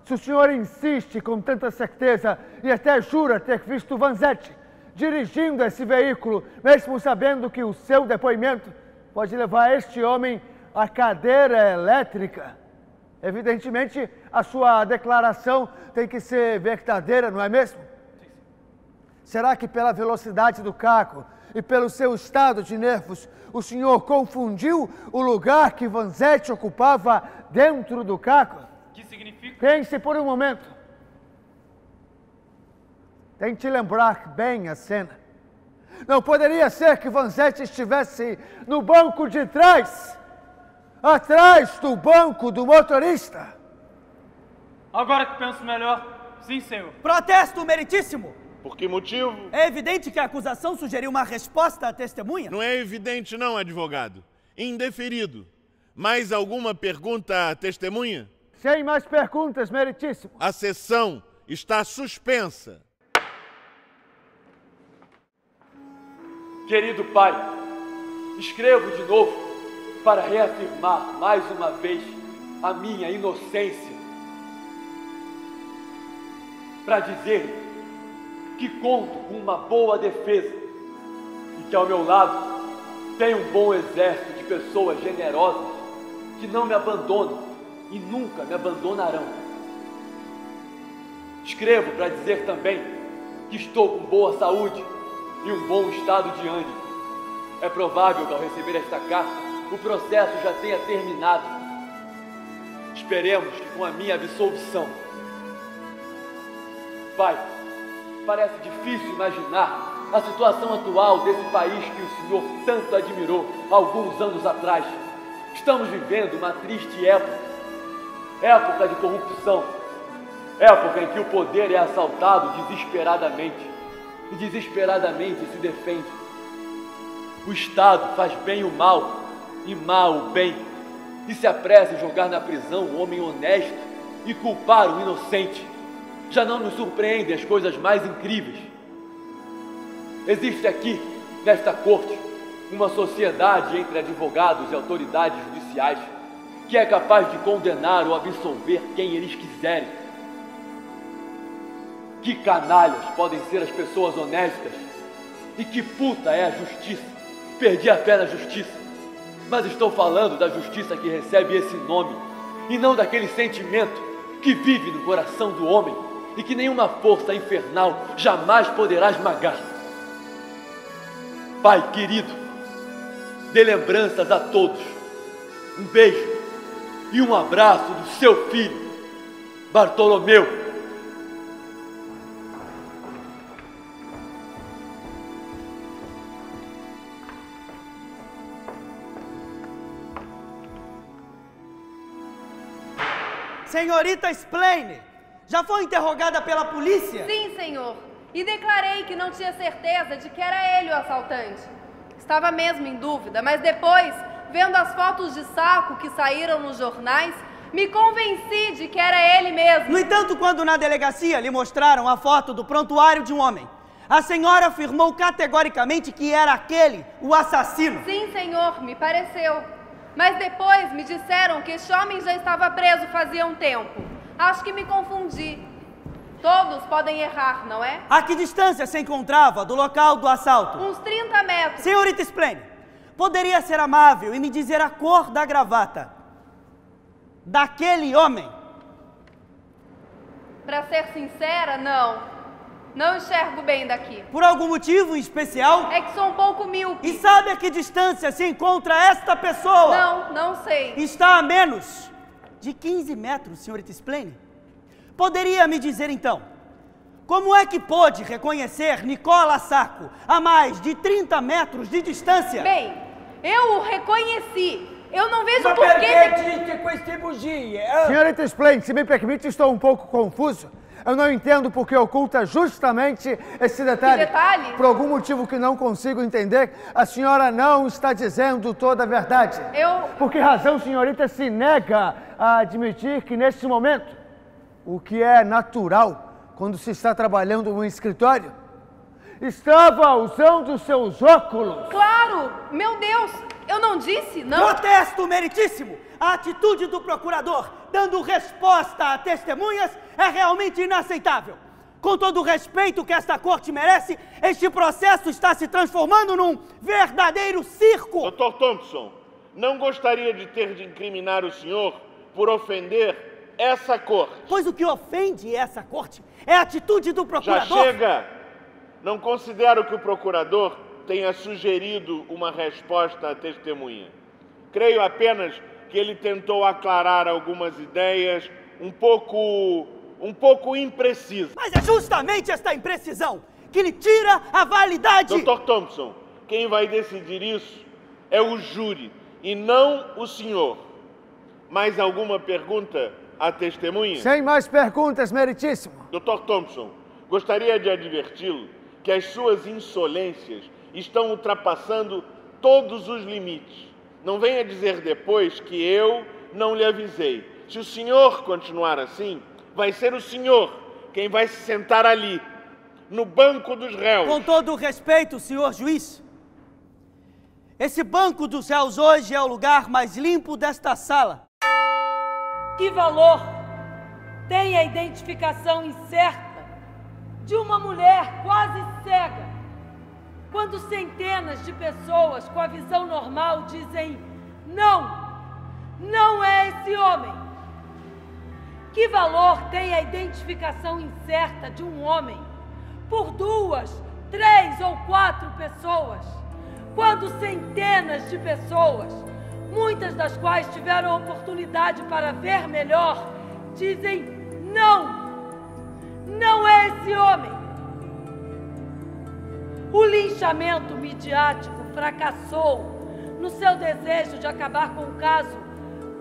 S7: se o senhor insiste com tanta certeza e até jura ter visto Vanzetti dirigindo esse veículo, mesmo sabendo que o seu depoimento pode levar este homem à cadeira elétrica, evidentemente a sua declaração tem que ser verdadeira, não é mesmo? Será que pela velocidade do carro e pelo seu estado de nervos, o senhor confundiu o lugar que Vanzetti ocupava dentro do carro?
S9: Que significa?
S7: Pense por um momento. Tente lembrar bem a cena. Não poderia ser que Vanzetti estivesse no banco de trás, atrás do banco do motorista?
S9: Agora que penso melhor, sim, senhor.
S13: Protesto, meritíssimo.
S11: Por que motivo?
S13: É evidente que a acusação sugeriu uma resposta à testemunha?
S11: Não é evidente não, advogado. Indeferido. Mais alguma pergunta à testemunha?
S7: Sem mais perguntas, meritíssimo.
S11: A sessão está suspensa.
S2: Querido pai, escrevo de novo para reafirmar mais uma vez a minha inocência. Para dizer que conto com uma boa defesa e que ao meu lado Tenho um bom exército de pessoas generosas que não me abandonam e nunca me abandonarão. Escrevo para dizer também que estou com boa saúde e um bom estado de ânimo. É provável que ao receber esta carta, o processo já tenha terminado. Esperemos que com a minha absolvição. Pai, parece difícil imaginar a situação atual desse país que o Senhor tanto admirou alguns anos atrás. Estamos vivendo uma triste época de corrupção, época em que o poder é assaltado desesperadamente e desesperadamente se defende. O Estado faz bem o mal e mal o bem e se apressa em jogar na prisão um homem honesto e culpar um inocente. Já não nos surpreendem as coisas mais incríveis. Existe aqui, nesta corte, uma sociedade entre advogados e autoridades judiciais que é capaz de condenar ou absolver quem eles quiserem. Que canalhas podem ser as pessoas honestas e que puta é a justiça. Perdi a fé na justiça, mas estou falando da justiça que recebe esse nome e não daquele sentimento que vive no coração do homem e que nenhuma força infernal jamais poderá esmagar. Pai querido, dê lembranças a todos. Um beijo e um abraço do seu filho, Bartolomeu.
S13: Senhorita Splane, já foi interrogada pela polícia?
S3: Sim, senhor. E declarei que não tinha certeza de que era ele o assaltante. Estava mesmo em dúvida, mas depois, vendo as fotos de saco que saíram nos jornais, me convenci de que era ele mesmo.
S13: No entanto, quando na delegacia lhe mostraram a foto do prontuário de um homem, a senhora afirmou categoricamente que era aquele o assassino.
S3: Sim, senhor, me pareceu. Mas depois me disseram que este homem já estava preso fazia um tempo. Acho que me confundi. Todos podem errar, não é?
S13: A que distância se encontrava do local do assalto?
S3: Uns 30 metros.
S13: Senhorita Splane, poderia ser amável e me dizer a cor da gravata daquele homem?
S3: Para ser sincera, não. Não enxergo bem daqui.
S13: Por algum motivo especial?
S3: É que sou um pouco míope.
S13: E sabe a que distância se encontra esta pessoa?
S3: Não sei.
S13: Está a menos de 15 metros, senhorita Splane. Poderia me dizer então, como é que pôde reconhecer Nicola Sacco a mais de 30 metros de distância?
S3: Bem, eu o reconheci. Eu não vejo
S14: Ma
S3: por que...
S14: perché dite queste bugie?
S5: Senhorita Splane, se me permite, estou um pouco confuso. Eu não entendo porque oculta justamente esse detalhe.
S3: Que detalhe?
S5: Por algum motivo que não consigo entender, a senhora não está dizendo toda a verdade. Por que razão, senhorita, se nega a admitir que neste momento, o que é natural quando se está trabalhando em um escritório, estava usando seus óculos?
S3: Claro! Meu Deus! Eu não disse, não?
S13: Protesto, meritíssimo! A atitude do procurador, dando resposta a testemunhas, é realmente inaceitável. Com todo o respeito que esta corte merece, este processo está se transformando num verdadeiro circo.
S11: Dr. Thompson, não gostaria de ter de incriminar o senhor por ofender essa corte.
S13: Pois o que ofende essa corte é a atitude do procurador.
S11: Já chega! Não considero que o procurador tenha sugerido uma resposta à testemunha. Creio apenas que ele tentou aclarar algumas ideias um pouco imprecisas.
S13: Mas é justamente esta imprecisão que lhe tira a validade.
S11: Dr. Thompson, quem vai decidir isso é o júri e não o senhor. Mais alguma pergunta à testemunha?
S5: Sem mais perguntas, meritíssimo.
S11: Dr. Thompson, gostaria de adverti-lo que as suas insolências estão ultrapassando todos os limites. Não venha dizer depois que eu não lhe avisei. Se o senhor continuar assim, vai ser o senhor quem vai se sentar ali, no banco dos réus.
S13: Com todo o respeito, senhor juiz, esse banco dos réus hoje é o lugar mais limpo desta sala.
S10: Que valor tem a identificação incerta de uma mulher quase cega Quando centenas de pessoas com a visão normal dizem não, não é esse homem. Que valor tem a identificação incerta de um homem por 2, 3 ou 4 pessoas, quando centenas de pessoas, muitas das quais tiveram oportunidade para ver melhor, dizem não, não é esse homem. O linchamento midiático fracassou no seu desejo de acabar com o caso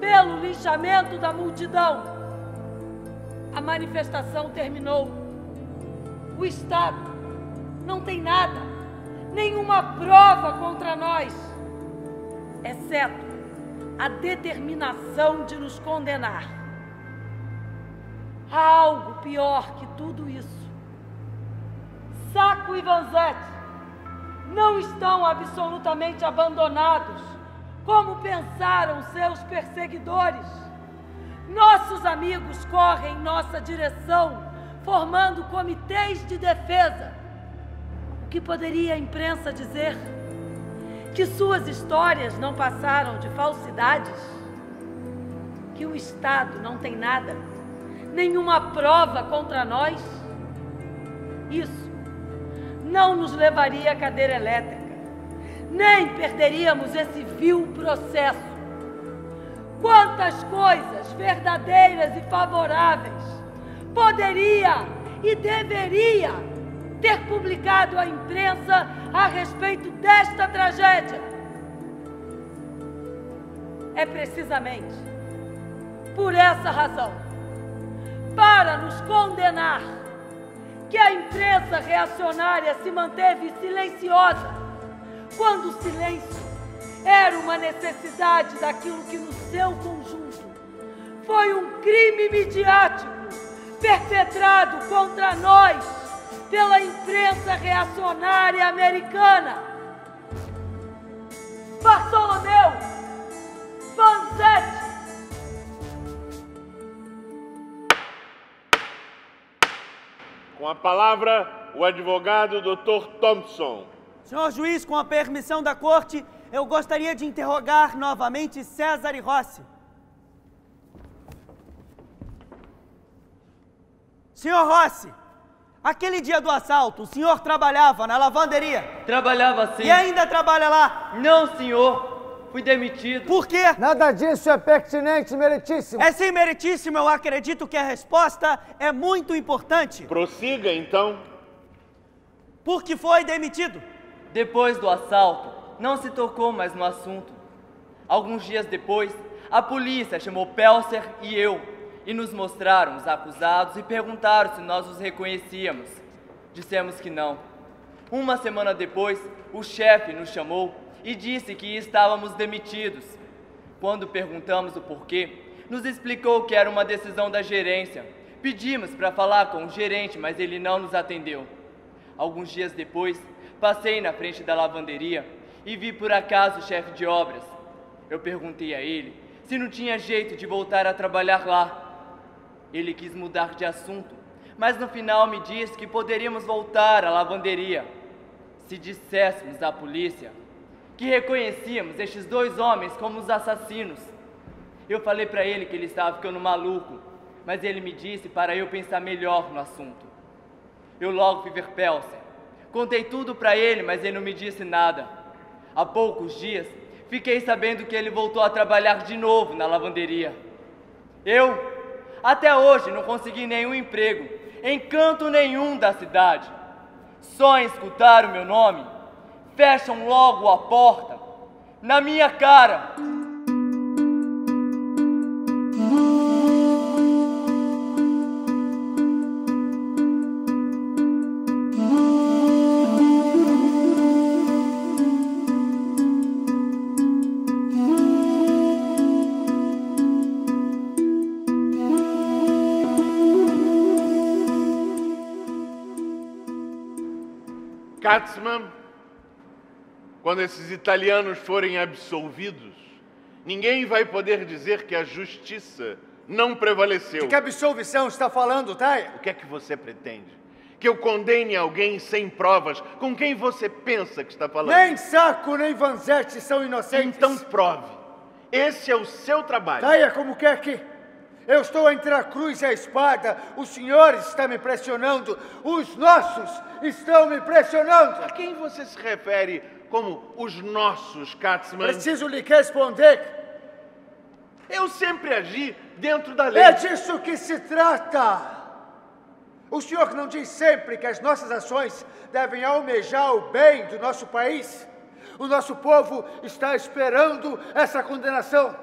S10: pelo linchamento da multidão. A manifestação terminou. O Estado não tem nada, nenhuma prova contra nós, exceto a determinação de nos condenar. Há algo pior que tudo isso. Sacco e Vanzetti não estão absolutamente abandonados, como pensaram seus perseguidores. Nossos amigos correm em nossa direção, formando comitês de defesa. O que poderia a imprensa dizer? Que suas histórias não passaram de falsidades? Que o Estado não tem nada, nenhuma prova contra nós? Isso não nos levaria à cadeira elétrica, nem perderíamos esse vil processo. Quantas coisas verdadeiras e favoráveis poderia e deveria ter publicado a imprensa a respeito desta tragédia? É precisamente por essa razão, para nos condenar, que a imprensa reacionária se manteve silenciosa, quando o silêncio era uma necessidade daquilo que no seu conjunto foi um crime midiático perpetrado contra nós pela imprensa reacionária americana. Bartolomeu Vanzetti.
S11: Com a palavra, o advogado Dr. Thompson.
S13: Senhor juiz, com a permissão da corte, eu gostaria de interrogar novamente César e Rossi. Senhor Rossi, aquele dia do assalto, o senhor trabalhava na lavanderia?
S8: Trabalhava sim.
S13: E ainda trabalha lá?
S8: Não, senhor. Fui demitido.
S13: Por quê?
S7: Nada disso é pertinente, meritíssimo.
S13: É sim, meritíssimo. Eu acredito que a resposta é muito importante.
S11: Prossiga, então.
S13: Por que foi demitido?
S8: Depois do assalto, não se tocou mais no assunto. Alguns dias depois, a polícia chamou Pelser e eu e nos mostraram os acusados e perguntaram se nós os reconhecíamos. Dissemos que não. Uma semana depois, o chefe nos chamou e disse que estávamos demitidos. Quando perguntamos o porquê, nos explicou que era uma decisão da gerência. Pedimos para falar com o gerente, mas ele não nos atendeu. Alguns dias depois, passei na frente da lavanderia e vi por acaso o chefe de obras. Eu perguntei a ele se não tinha jeito de voltar a trabalhar lá. Ele quis mudar de assunto, mas no final me disse que poderíamos voltar à lavanderia se disséssemos à polícia que reconhecíamos estes 2 homens como os assassinos. Eu falei para ele que ele estava ficando maluco, mas ele me disse para eu pensar melhor no assunto. Eu logo fui ver Pelser. Contei tudo para ele, mas ele não me disse nada. Há poucos dias, fiquei sabendo que ele voltou a trabalhar de novo na lavanderia. Eu, até hoje, não consegui nenhum emprego, em canto nenhum da cidade. Só em escutar o meu nome, fecham logo a porta, na minha cara.
S11: Katzmann, quando esses italianos forem absolvidos, ninguém vai poder dizer que a justiça não prevaleceu.
S6: De que absolvição está falando, Taia?
S11: O que é que você pretende? Que eu condene alguém sem provas? Com quem você pensa que está falando?
S6: Nem Sacco, nem Vanzetti são inocentes.
S11: Então prove. Esse é o seu trabalho.
S6: Saia como quer que... Eu estou entre a cruz e a espada. O senhor está me pressionando. Os nossos estão me pressionando.
S11: A quem você se refere como os nossos, Katzmann?
S6: Preciso lhe responder.
S11: Eu sempre agi dentro da lei.
S6: É disso que se trata. O senhor não diz sempre que as nossas ações devem almejar o bem do nosso país? O nosso povo está esperando essa condenação.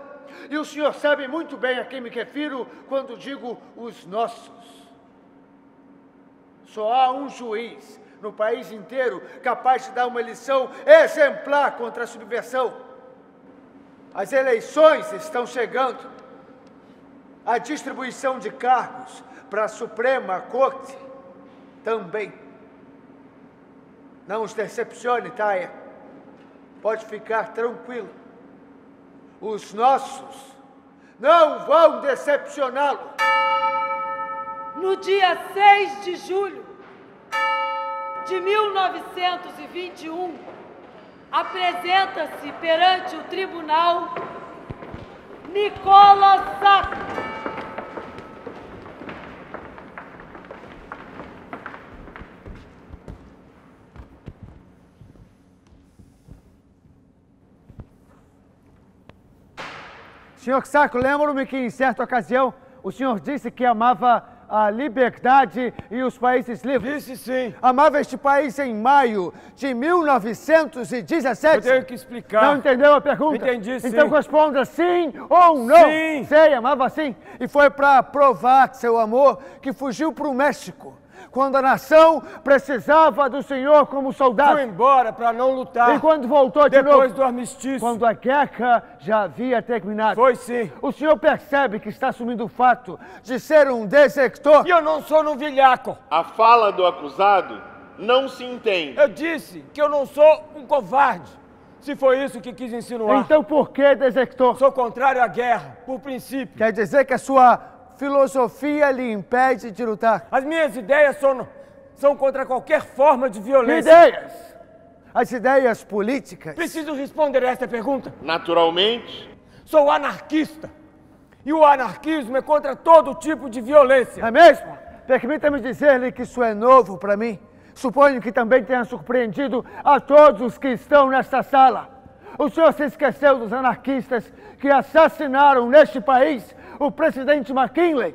S6: E o senhor sabe muito bem a quem me refiro quando digo os nossos. Só há um juiz no país inteiro capaz de dar uma lição exemplar contra a subversão. As eleições estão chegando. A distribuição de cargos para a Suprema Corte também. Não os decepcione, Taia. Pode ficar tranquilo. Os nossos não vão decepcioná-lo.
S10: No dia 6 de julho de 1921, apresenta-se perante o tribunal Nicola Sacco.
S7: Senhor Sacco, lembro-me que em certa ocasião o senhor disse que amava a liberdade e os países livres.
S9: Disse sim.
S7: Amava este país em maio de 1917.
S9: Eu tenho que explicar.
S7: Não entendeu a pergunta?
S9: Entendi, sim.
S7: Então responda sim ou não.
S9: Sim.
S7: Sei, amava sim. E foi para provar seu amor que fugiu para o México, quando a nação precisava do senhor como soldado.
S9: Fui embora para não lutar.
S7: E quando voltou de novo?
S9: Depois do armistício.
S7: Quando a guerra já havia terminado.
S9: Foi sim.
S7: O senhor percebe que está assumindo o fato de ser um desertor?
S9: E eu não sou novilhaco.
S11: A fala do acusado não se entende.
S9: Eu disse que eu não sou um covarde. Se foi isso que quis insinuar.
S7: Então por que desertor?
S9: Sou contrário à guerra, por princípio.
S7: Quer dizer que a sua filosofia lhe impede de lutar?
S9: As minhas ideias são contra qualquer forma de violência.
S7: Ideias? As ideias políticas?
S9: Preciso responder a esta pergunta?
S11: Naturalmente.
S9: Sou anarquista. E o anarquismo é contra todo tipo de violência.
S7: É mesmo? Permita-me dizer-lhe que isso é novo para mim. Suponho que também tenha surpreendido a todos os que estão nesta sala. O senhor se esqueceu dos anarquistas que assassinaram neste país o presidente McKinley,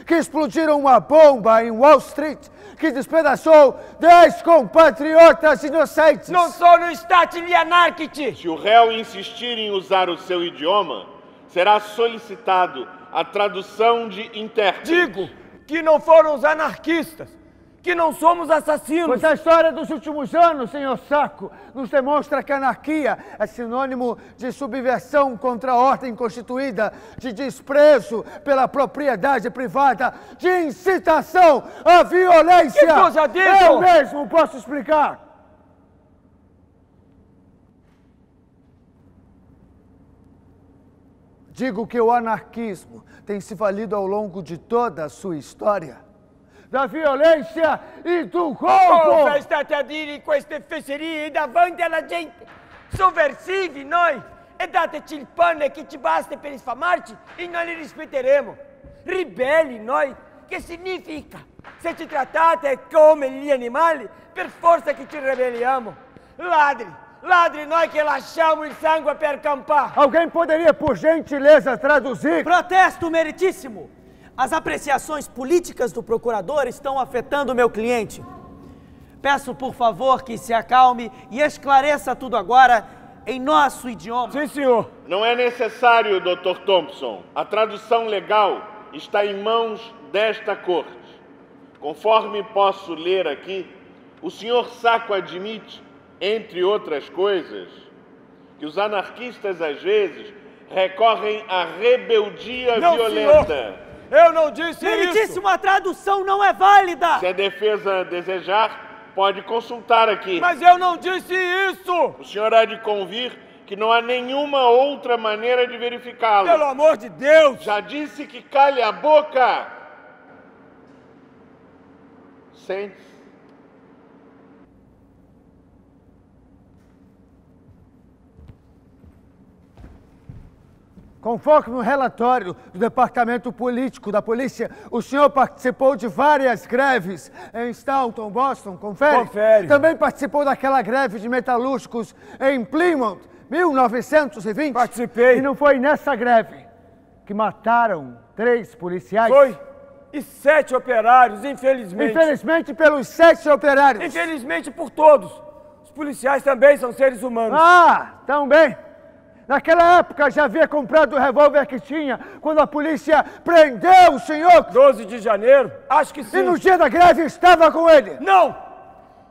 S7: que explodiram uma bomba em Wall Street, que despedaçou 10 compatriotas inocentes.
S9: Não sou no Stat Anarchity.
S11: Se o réu insistir em usar o seu idioma, será solicitado a tradução de intérprete.
S9: Digo que não foram os anarquistas, que não somos assassinos.
S7: Pois a história dos últimos anos, senhor Sacco, nos demonstra que a anarquia é sinônimo de subversão contra a ordem constituída, de desprezo pela propriedade privada, de incitação à violência.
S9: Que coisa disso?
S7: Eu mesmo posso explicar. Digo que o anarquismo tem se valido ao longo de toda a sua história da violência e do roubo.
S9: Cosa state a dire queste fesserie davanti alla gente? Sovversivi noi? E dateci il pane che ci basta per sfamarci e noi li rispetteremo. Ribelli noi? Che significa? Se ci trattate come gli animali, per forza che ci ribelliamo. Ladri! Ladri noi che lasciamo il sangue per campar.
S7: Alguém poderia, por gentileza, traduzir?
S13: Protesto meritíssimo! As apreciações políticas do procurador estão afetando o meu cliente. Peço, por favor, que se acalme e esclareça tudo agora em nosso idioma.
S9: Sim, senhor.
S11: Não é necessário, Dr. Thompson. A tradução legal está em mãos desta corte. Conforme posso ler aqui, o senhor Sacco admite, entre outras coisas, que os anarquistas, às vezes, recorrem à rebeldia violenta.
S9: Senhor. Eu não disse
S13: Meritíssimo, a tradução não é válida!
S11: Se a defesa desejar, pode consultar aqui.
S9: Mas eu não disse isso!
S11: O senhor há de convir que não há nenhuma outra maneira de verificá-lo.
S9: Pelo amor de Deus!
S11: Já disse que calhe a boca! Sente-se.
S7: Conforme o relatório do Departamento Político da Polícia, o senhor participou de várias greves em Staunton, Boston, confere?
S6: Confere.
S7: Também participou daquela greve de metalúrgicos em Plymouth, 1920?
S6: Participei.
S7: E não foi nessa greve que mataram 3 policiais?
S6: Foi. E 7 operários, infelizmente.
S7: Infelizmente pelos 7 operários.
S6: Infelizmente por todos. Os policiais também são seres humanos.
S7: Ah, também. Naquela época já havia comprado o revólver que tinha quando a polícia prendeu o senhor.
S6: 12 de janeiro? Acho que sim.
S7: E no dia da greve estava com ele.
S6: Não!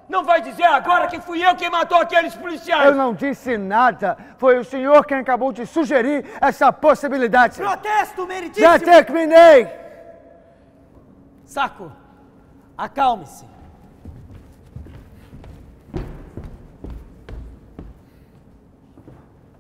S6: Não vai dizer agora que fui eu quem matou aqueles policiais.
S7: Eu não disse nada. Foi o senhor quem acabou de sugerir essa possibilidade.
S13: Protesto meritíssimo!
S7: Já terminei.
S13: Saco, acalme-se.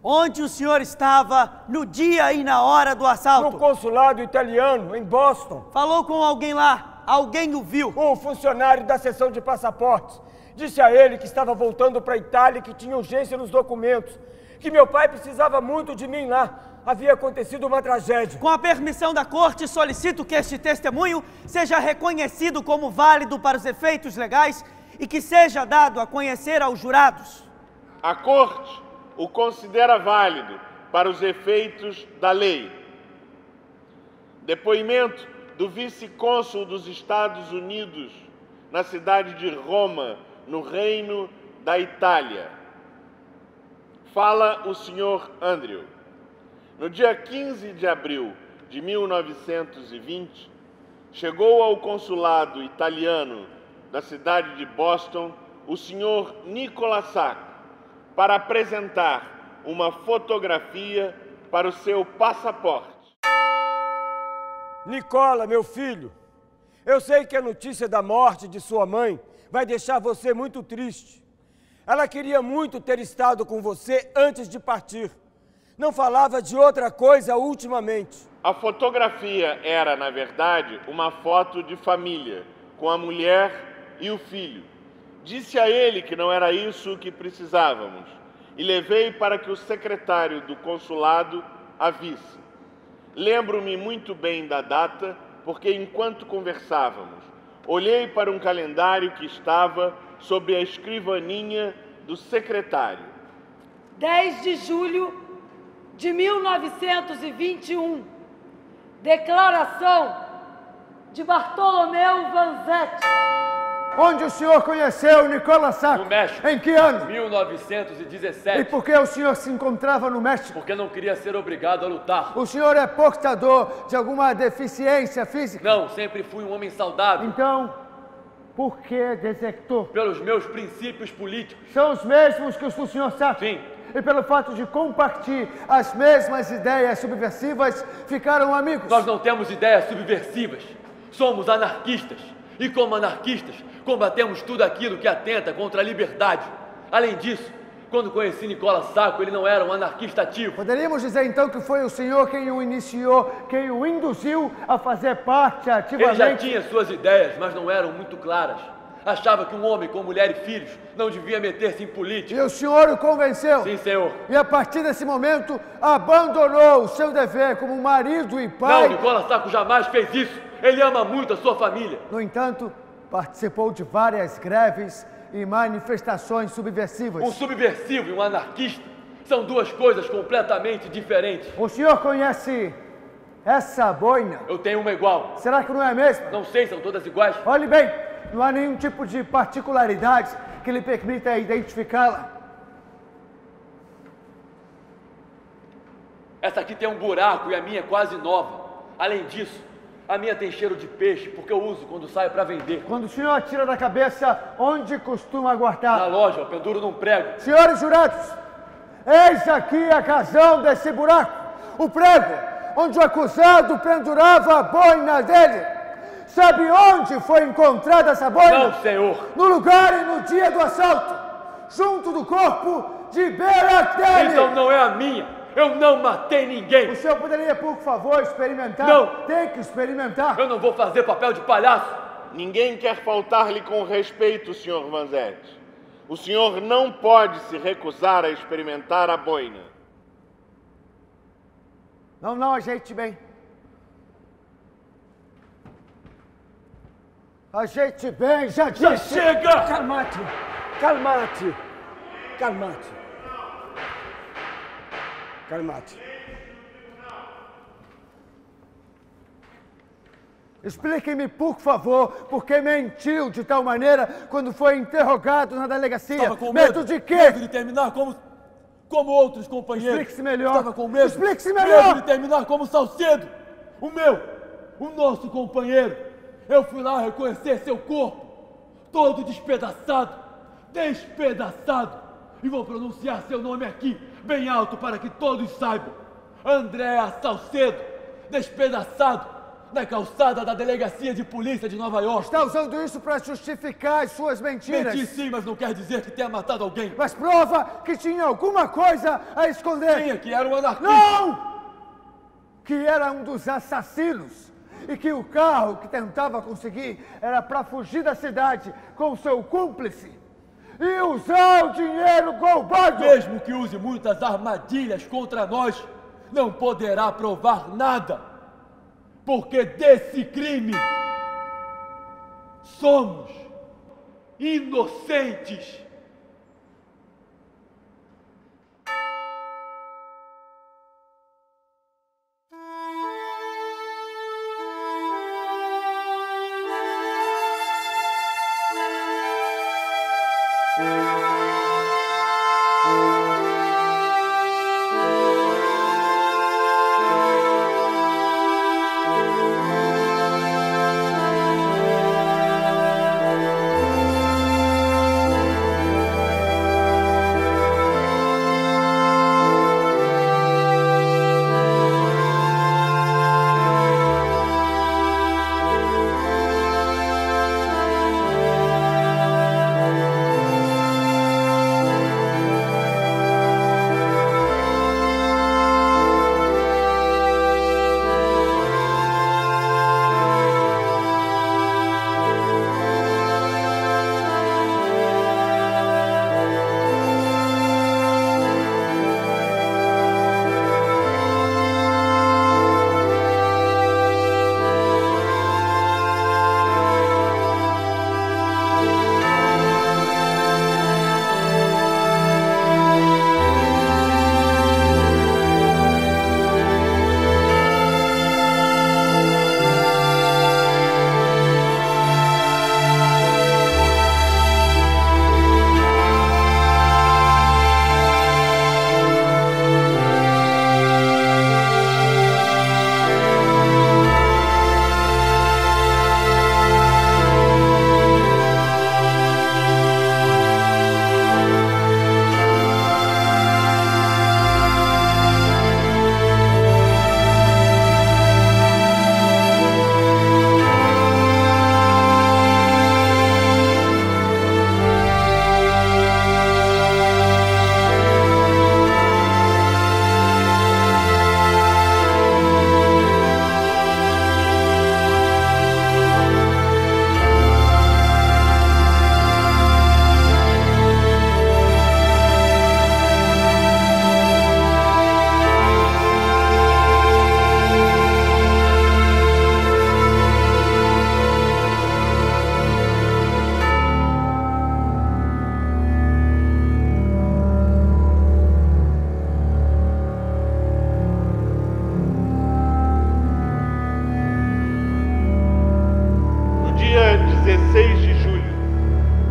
S13: Onde o senhor estava no dia e na hora do assalto?
S6: No consulado italiano, em Boston.
S13: Falou com alguém lá? Alguém o viu?
S6: Um funcionário da seção de passaportes. Disse a ele que estava voltando para a Itália e que tinha urgência nos documentos. Que meu pai precisava muito de mim lá. Havia acontecido uma tragédia.
S13: Com a permissão da corte, solicito que este testemunho seja reconhecido como válido para os efeitos legais e que seja dado a conhecer aos jurados.
S11: A corte o considera válido para os efeitos da lei. Depoimento do vice-cônsul dos Estados Unidos na cidade de Roma, no Reino da Itália. Fala o senhor Andrew. No dia 15 de abril de 1920, chegou ao consulado italiano da cidade de Boston o senhor Nicola Sacco para apresentar uma fotografia para o seu passaporte.
S6: Nicola, meu filho, eu sei que a notícia da morte de sua mãe vai deixar você muito triste. Ela queria muito ter estado com você antes de partir. Não falava de outra coisa ultimamente.
S11: A fotografia era, na verdade, uma foto de família, com a mulher e o filho. Disse a ele que não era isso que precisávamos e levei para que o secretário do consulado a visse. Lembro-me muito bem da data, porque enquanto conversávamos, olhei para um calendário que estava sobre a escrivaninha do secretário.
S10: 10 de julho de 1921. Declaração de Bartolomeu Vanzetti.
S7: Onde o senhor conheceu Nicola Sacco?
S2: No México.
S7: Em que ano?
S2: 1917.
S7: E por que o senhor se encontrava no México?
S2: Porque não queria ser obrigado a lutar.
S7: O senhor é portador de alguma deficiência física?
S2: Não, sempre fui um homem saudável.
S7: Então, por que desertou?
S2: Pelos meus princípios políticos.
S7: São os mesmos que os do senhor Sacco?
S2: Sim.
S7: E pelo fato de compartilhar as mesmas ideias subversivas, ficaram amigos?
S2: Nós não temos ideias subversivas. Somos anarquistas. E como anarquistas, combatemos tudo aquilo que atenta contra a liberdade. Além disso, quando conheci Nicola Sacco, ele não era um anarquista ativo.
S7: Poderíamos dizer então que foi o senhor quem o iniciou, quem o induziu a fazer parte ativamente?
S2: Ele já tinha suas ideias, mas não eram muito claras. Achava que um homem com mulher e filhos não devia meter-se em política.
S7: E o senhor o convenceu?
S2: Sim, senhor.
S7: E a partir desse momento, abandonou o seu dever como marido e pai?
S2: Não, Nicola Sacco jamais fez isso. Ele ama muito a sua família.
S7: No entanto, participou de várias greves e manifestações subversivas.
S2: Um subversivo e um anarquista são duas coisas completamente diferentes.
S7: O senhor conhece essa boina?
S2: Eu tenho uma igual.
S7: Será que não é a mesma?
S2: Não sei, são todas iguais.
S7: Olhe bem, não há nenhum tipo de particularidade que lhe permita identificá-la.
S2: Essa aqui tem um buraco e a minha é quase nova. Além disso, a minha tem cheiro de peixe, porque eu uso quando saio para vender.
S7: Quando o senhor tira da cabeça, onde costuma guardar?
S2: Na loja, eu penduro num prego.
S7: Senhores jurados, eis aqui a razão desse buraco. O prego, onde o acusado pendurava a boina dele. Sabe onde foi encontrada essa boina?
S2: Não, senhor.
S7: No lugar e no dia do assalto, junto do corpo de Berardelli.
S2: Então não é a minha. Eu não matei ninguém.
S7: O senhor poderia, por favor, experimentar?
S2: Não.
S7: Tem que experimentar.
S2: Eu não vou fazer papel de palhaço.
S11: Ninguém quer faltar-lhe com respeito, senhor Vanzetti. O senhor não pode se recusar a experimentar a boina.
S6: Não, ajeite bem. Ajeite bem, já disse.
S9: Já chega!
S14: Calmate! Calmate! Calmate! Calmate!
S6: Explique-me, por favor, por que mentiu de tal maneira quando foi interrogado na delegacia.
S2: Estava com
S6: medo de quê?
S2: Medo de terminar como outros companheiros.
S6: Explique-se melhor.
S2: Estava com medo.
S6: Explique-se melhor.
S2: Medo de terminar como Salcedo. O nosso companheiro. Eu fui lá reconhecer seu corpo, todo despedaçado. E vou pronunciar seu nome aqui, bem alto, para que todos saibam. Andréa Salcedo, despedaçado. Na calçada da delegacia de polícia de Nova York.
S6: Está usando isso para justificar as suas mentiras.
S2: Menti sim, mas não quer dizer que tenha matado alguém.
S6: Mas prova que tinha alguma coisa a esconder.
S2: Sim, que era um anarquista.
S6: Não! Que era um dos assassinos. E que o carro que tentava conseguir era para fugir da cidade com seu cúmplice. E usar o dinheiro roubado.
S2: Mesmo que use muitas armadilhas contra nós, não poderá provar nada. Porque desse crime somos inocentes.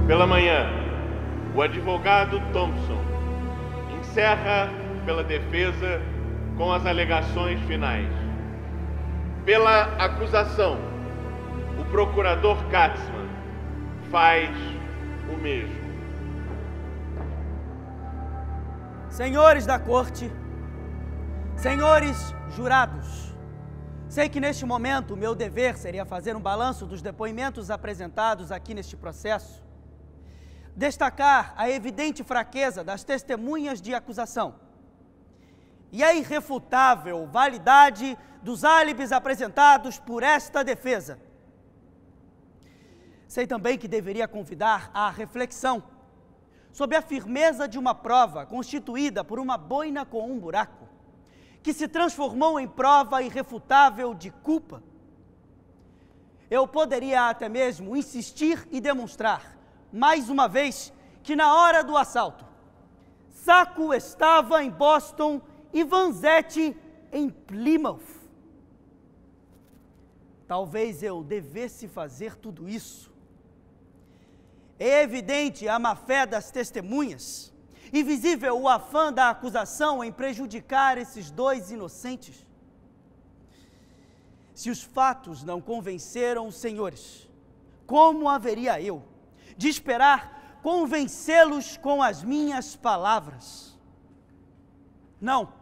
S11: Pela manhã, o advogado Thompson encerra pela defesa com as alegações finais. Pela acusação, o procurador Katzmann faz o mesmo.
S13: Senhores da corte, senhores jurados, sei que neste momento o meu dever seria fazer um balanço dos depoimentos apresentados aqui neste processo, destacar a evidente fraqueza das testemunhas de acusação e a irrefutável validade dos álibis apresentados por esta defesa. Sei também que deveria convidar à reflexão sobre a firmeza de uma prova constituída por uma boina com um buraco, que se transformou em prova irrefutável de culpa. Eu poderia até mesmo insistir e demonstrar, mais uma vez, que na hora do assalto, Sacco estava em Boston e Vanzetti em Plymouth. Talvez eu devesse fazer tudo isso. É evidente a má-fé das testemunhas e visível o afã da acusação em prejudicar esses dois inocentes. Se os fatos não convenceram os senhores, como haveria eu de esperar convencê-los com as minhas palavras? Não,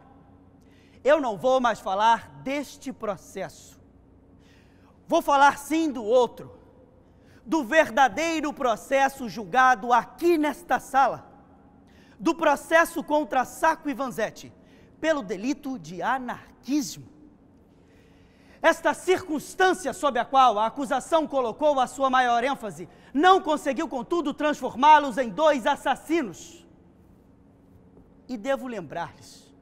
S13: eu não vou mais falar deste processo. Vou falar sim do outro, do verdadeiro processo julgado aqui nesta sala, do processo contra Sacco e Vanzetti, pelo delito de anarquismo. Esta circunstância sob a qual a acusação colocou a sua maior ênfase não conseguiu, contudo, transformá-los em dois assassinos. E devo lembrar-lhes,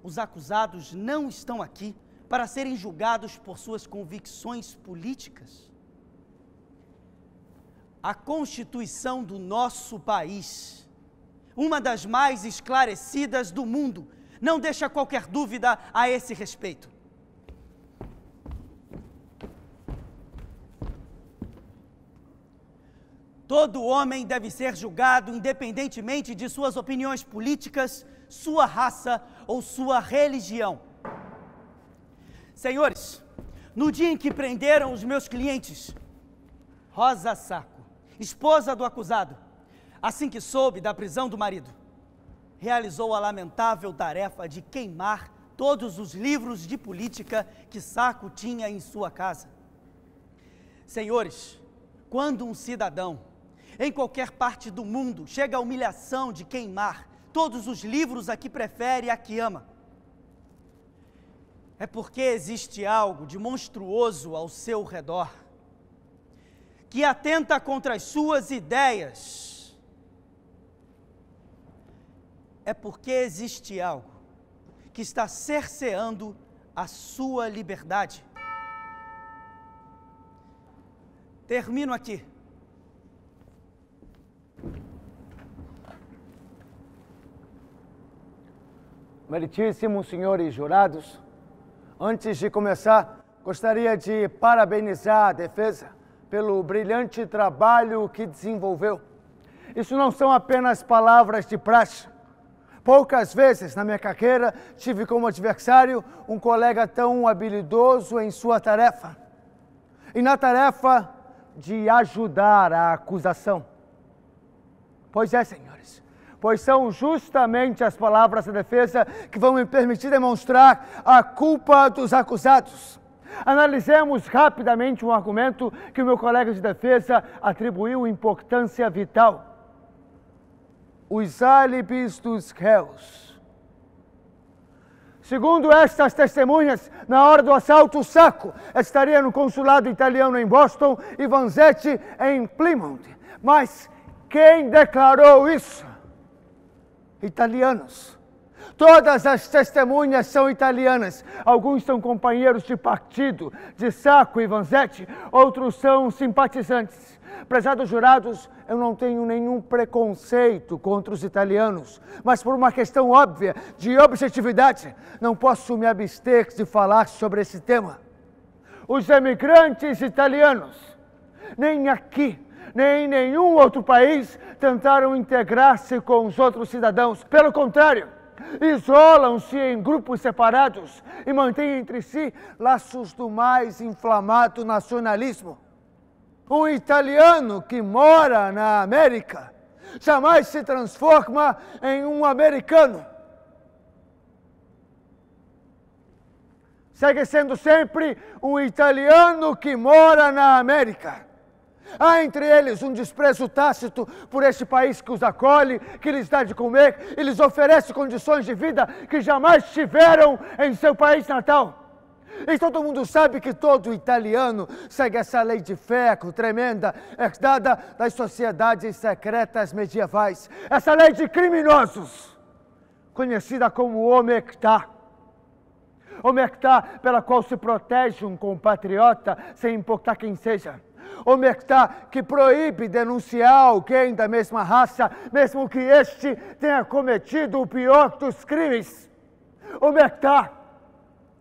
S13: os acusados não estão aqui para serem julgados por suas convicções políticas. A Constituição do nosso país, uma das mais esclarecidas do mundo, não deixa qualquer dúvida a esse respeito. Todo homem deve ser julgado independentemente de suas opiniões políticas, sua raça ou sua religião. Senhores, no dia em que prenderam os meus clientes, Rosa Sacco, esposa do acusado, assim que soube da prisão do marido, realizou a lamentável tarefa de queimar todos os livros de política que Sacco tinha em sua casa. Senhores, quando um cidadão, em qualquer parte do mundo, chega à humilhação de queimar todos os livros a que prefere e a que ama, é porque existe algo de monstruoso ao seu redor, que atenta contra as suas ideias. É porque existe algo que está cerceando a sua liberdade. Termino aqui.
S5: Meritíssimos senhores jurados, antes de começar, gostaria de parabenizar a defesa pelo brilhante trabalho que desenvolveu. Isso não são apenas palavras de praxe. Poucas vezes na minha carreira tive como adversário um colega tão habilidoso em sua tarefa. E na tarefa de ajudar a acusação. Pois é, senhores. Pois são justamente as palavras da defesa que vão me permitir demonstrar a culpa dos acusados. Analisemos rapidamente um argumento que o meu colega de defesa atribuiu importância vital. Os álibis dos réus. Segundo estas testemunhas, na hora do assalto, Sacco estaria no consulado italiano em Boston e Vanzetti em Plymouth. Mas quem declarou isso? Italianos. Todas as testemunhas são italianas. Alguns são companheiros de partido de Sacco e Vanzetti, outros são simpatizantes. Prezados jurados, eu não tenho nenhum preconceito contra os italianos, mas por uma questão óbvia de objetividade, não posso me abster de falar sobre esse tema. Os emigrantes italianos, nem aqui, nem em nenhum outro país, tentaram integrar-se com os outros cidadãos. Pelo contrário, isolam-se em grupos separados e mantêm entre si laços do mais inflamado nacionalismo. Um italiano que mora na América jamais se transforma em um americano. Segue sendo sempre um italiano que mora na América. Há entre eles um desprezo tácito por este país que os acolhe, que lhes dá de comer e lhes oferece condições de vida que jamais tiveram em seu país natal. E todo mundo sabe que todo italiano segue essa lei de ferro tremenda, herdada das sociedades secretas medievais. Essa lei de criminosos, conhecida como omertà.
S7: Omertá pela qual se protege um compatriota, sem importar quem seja. Omertá que proíbe denunciar alguém da mesma raça, mesmo que este tenha cometido o pior dos crimes. Omertá,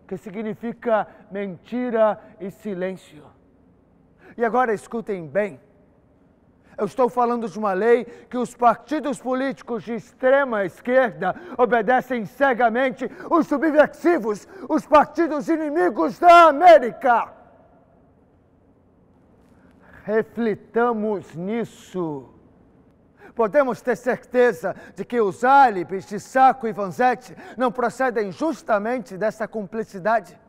S7: que significa mentira e silêncio. E agora escutem bem. Eu estou falando de uma lei que os partidos políticos de extrema esquerda obedecem cegamente, os subversivos, os partidos inimigos da América. Reflitamos nisso. Podemos ter certeza de que os álibis de Sacco e Vanzetti não procedem justamente dessa cumplicidade.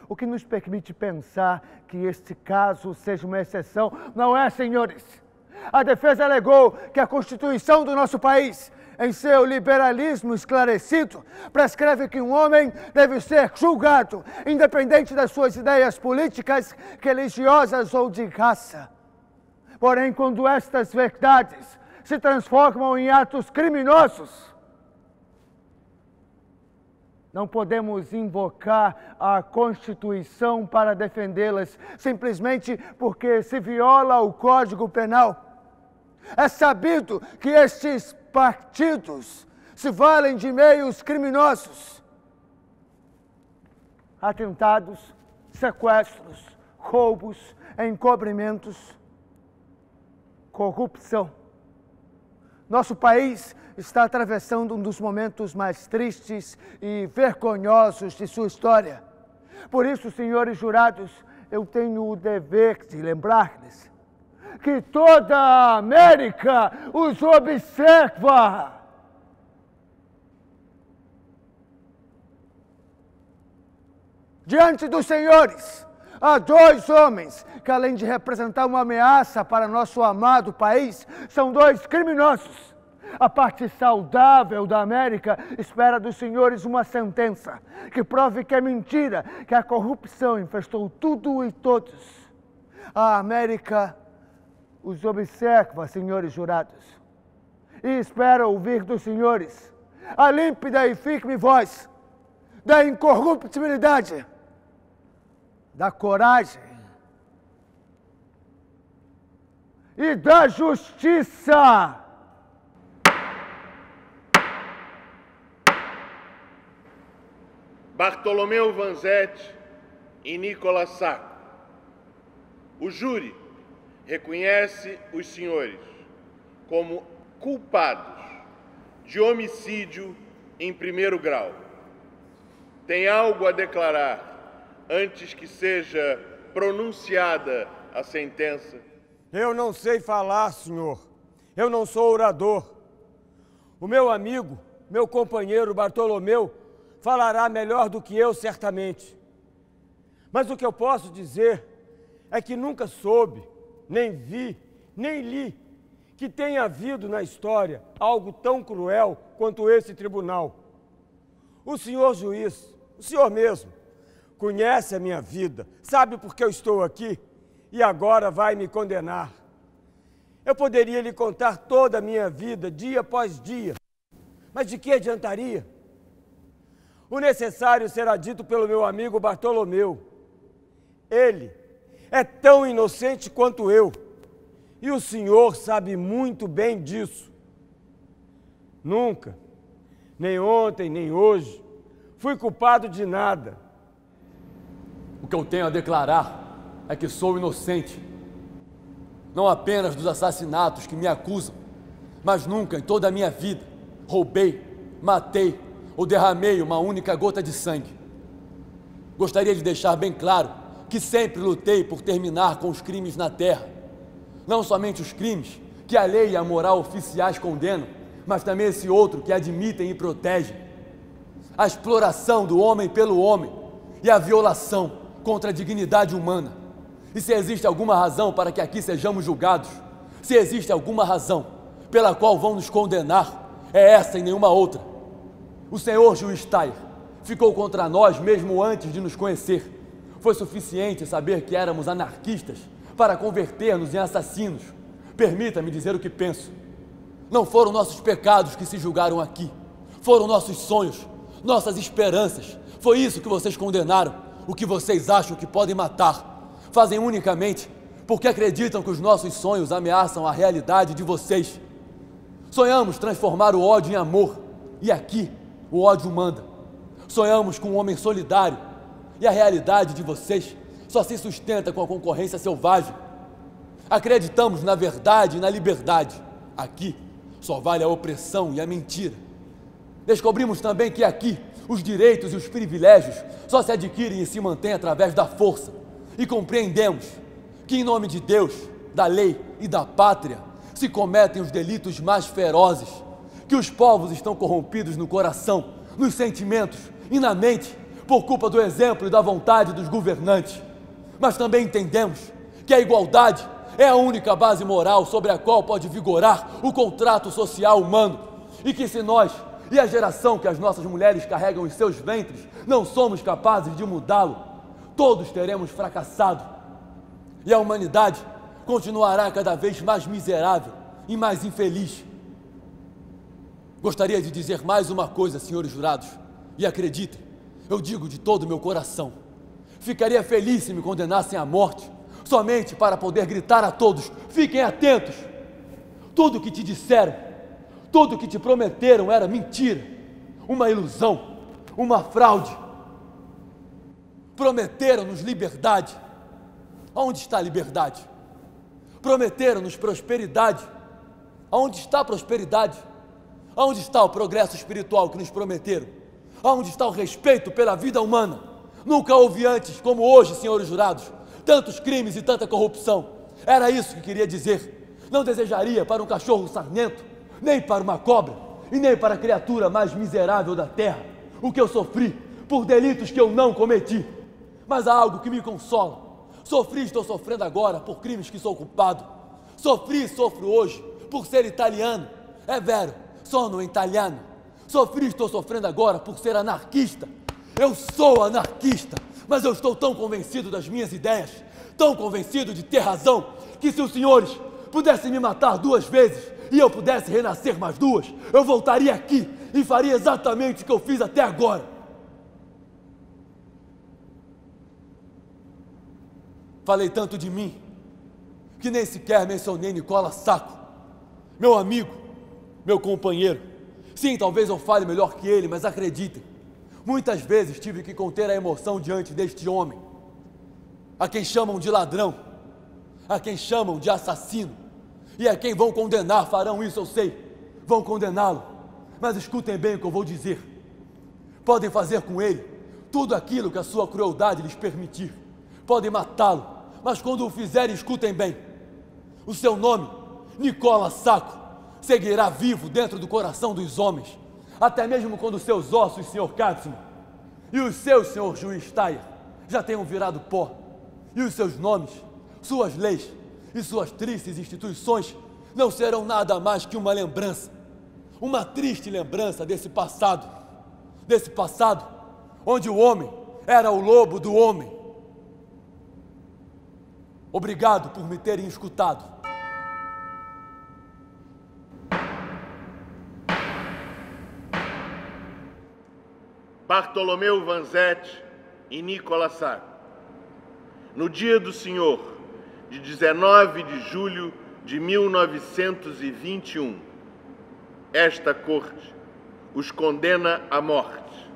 S7: O que nos permite pensar que este caso seja uma exceção não é, senhores. A defesa alegou que a Constituição do nosso país, em seu liberalismo esclarecido, prescreve que um homem deve ser julgado, independente das suas ideias políticas, religiosas ou de raça. Porém, quando estas verdades se transformam em atos criminosos, não podemos invocar a Constituição para defendê-las, simplesmente porque se viola o Código Penal. É sabido que estes partidos se valem de meios criminosos. Atentados, sequestros, roubos, encobrimentos, corrupção. Nosso país está atravessando um dos momentos mais tristes e vergonhosos de sua história. Por isso, senhores jurados, eu tenho o dever de lembrar-lhes que toda a América os observa. Diante dos senhores, há dois homens que, além de representar uma ameaça para nosso amado país, são dois criminosos. A parte saudável da América espera dos senhores uma sentença que prove que é mentira, que a corrupção infestou tudo e todos. A América os observa, senhores jurados, e espera ouvir dos senhores a límpida e firme voz da incorruptibilidade, da coragem e da justiça.
S11: Bartolomeu Vanzetti e Nicolas Sacco. O júri reconhece os senhores como culpados de homicídio em primeiro grau. Tem algo a declarar antes que seja pronunciada a sentença?
S14: Eu não sei falar, senhor. Eu não sou orador. O meu amigo, meu companheiro Bartolomeu, falará melhor do que eu, certamente. Mas o que eu posso dizer é que nunca soube, nem vi, nem li, que tenha havido na história algo tão cruel quanto esse tribunal. O senhor juiz, o senhor mesmo, conhece a minha vida, sabe por que eu estou aqui e agora vai me condenar. Eu poderia lhe contar toda a minha vida, dia após dia, mas de que adiantaria? O necessário será dito pelo meu amigo Bartolomeu. Ele é tão inocente quanto eu, e o senhor sabe muito bem disso. Nunca, nem ontem, nem hoje, fui culpado de nada.
S2: O que eu tenho a declarar é que sou inocente, não apenas dos assassinatos que me acusam, mas nunca em toda a minha vida roubei, matei ou derramei uma única gota de sangue. Gostaria de deixar bem claro que sempre lutei por terminar com os crimes na terra. Não somente os crimes que a lei e a moral oficiais condenam, mas também esse outro que admitem e protegem. A exploração do homem pelo homem e a violação contra a dignidade humana. E se existe alguma razão para que aqui sejamos julgados, se existe alguma razão pela qual vão nos condenar, é essa e nenhuma outra. O senhor juiz Tair ficou contra nós mesmo antes de nos conhecer. Foi suficiente saber que éramos anarquistas para converter-nos em assassinos. Permita-me dizer o que penso. Não foram nossos pecados que se julgaram aqui. Foram nossos sonhos, nossas esperanças. Foi isso que vocês condenaram, o que vocês acham que podem matar. Fazem unicamente porque acreditam que os nossos sonhos ameaçam a realidade de vocês. Sonhamos transformar o ódio em amor, e aqui o ódio manda. Sonhamos com um homem solidário, e a realidade de vocês só se sustenta com a concorrência selvagem. Acreditamos na verdade e na liberdade. Aqui só vale a opressão e a mentira. Descobrimos também que aqui os direitos e os privilégios só se adquirem e se mantêm através da força. E compreendemos que em nome de Deus, da lei e da pátria se cometem os delitos mais ferozes, que os povos estão corrompidos no coração, nos sentimentos e na mente por culpa do exemplo e da vontade dos governantes. Mas também entendemos que a igualdade é a única base moral sobre a qual pode vigorar o contrato social humano, e que se nós e a geração que as nossas mulheres carregam em seus ventres não somos capazes de mudá-lo, todos teremos fracassado, e a humanidade continuará cada vez mais miserável e mais infeliz. Gostaria de dizer mais uma coisa, senhores jurados, e acreditem, eu digo de todo o meu coração. Ficaria feliz se me condenassem à morte, somente para poder gritar a todos: fiquem atentos! Tudo o que te disseram, tudo o que te prometeram era mentira, uma ilusão, uma fraude. Prometeram-nos liberdade. Onde está a liberdade? Prometeram-nos prosperidade. Aonde está a prosperidade? Aonde está o progresso espiritual que nos prometeram? Aonde está o respeito pela vida humana? Nunca houve antes, como hoje, senhores jurados, tantos crimes e tanta corrupção. Era isso que queria dizer. Não desejaria para um cachorro sarnento, nem para uma cobra, e nem para a criatura mais miserável da terra, o que eu sofri por delitos que eu não cometi. Mas há algo que me consola. Sofri e estou sofrendo agora por crimes que sou culpado. Sofri e sofro hoje por ser italiano. É vero, sono italiano. Sofri e estou sofrendo agora por ser anarquista. Eu sou anarquista, mas eu estou tão convencido das minhas ideias, tão convencido de ter razão, que se os senhores pudessem me matar 2 vezes e eu pudesse renascer mais 2, eu voltaria aqui e faria exatamente o que eu fiz até agora. Falei tanto de mim, que nem sequer mencionei Nicola Sacco, meu amigo, meu companheiro. Sim, talvez eu fale melhor que ele, mas acreditem, muitas vezes tive que conter a emoção diante deste homem, a quem chamam de ladrão, a quem chamam de assassino, e a quem vão condenar farão isso, eu sei, vão condená-lo. Mas escutem bem o que eu vou dizer. Podem fazer com ele tudo aquilo que a sua crueldade lhes permitir. Podem matá-lo, mas quando o fizerem, escutem bem. O seu nome, Nicola Sacco, seguirá vivo dentro do coração dos homens, até mesmo quando os seus ossos, senhor Katzmann, e os seus, senhor juiz Steyer, já tenham virado pó, e os seus nomes, suas leis e suas tristes instituições não serão nada mais que uma lembrança, uma triste lembrança desse passado onde o homem era o lobo do homem. Obrigado por me terem escutado.
S11: Bartolomeu Vanzetti e Nicola Sacco. No dia do Senhor, de 19 de julho de 1921, esta corte os condena à morte,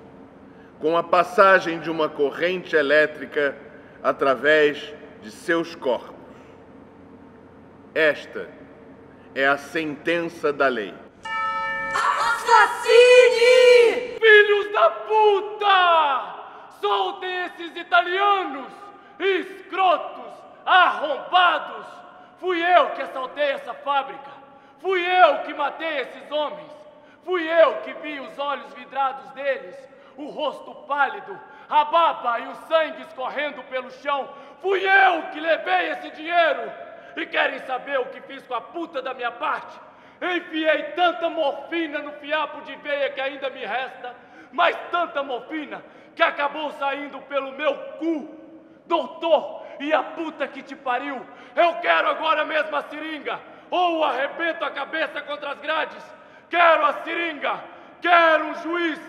S11: com a passagem de uma corrente elétrica através de seus corpos. Esta é a sentença da lei.
S9: Assassine! Filhos da puta! Soltem esses italianos! Escrotos! Arrombados! Fui eu que assaltei essa fábrica! Fui eu que matei esses homens! Fui eu que vi os olhos vidrados deles, o rosto pálido, a baba e o sangue escorrendo pelo chão! Fui eu que levei esse dinheiro! E querem saber o que fiz com a puta da minha parte? Enfiei tanta morfina no fiapo de veia que ainda me resta, mas tanta morfina que acabou saindo pelo meu cu. Doutor, e a puta que te pariu, eu quero agora mesmo a seringa, ou arrebento a cabeça contra as grades. Quero a seringa, quero um juiz.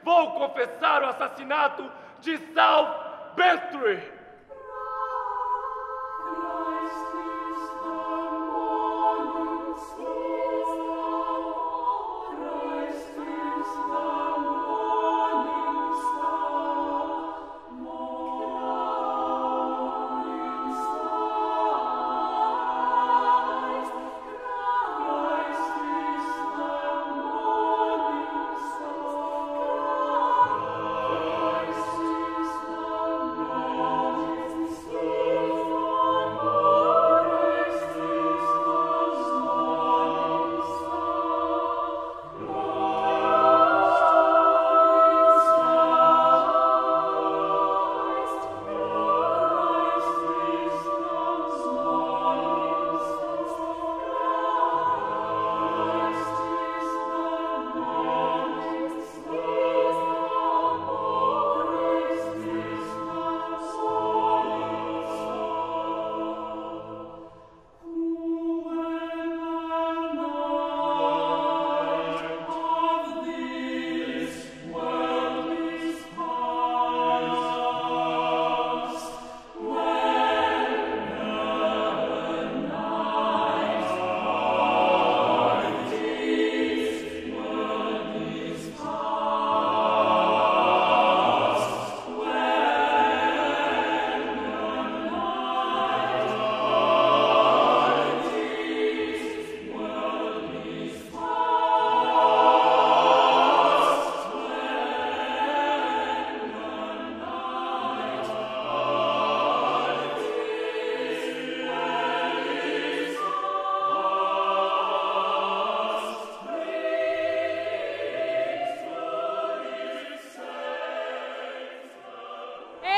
S9: vou confessar o assassinato de South Bentry.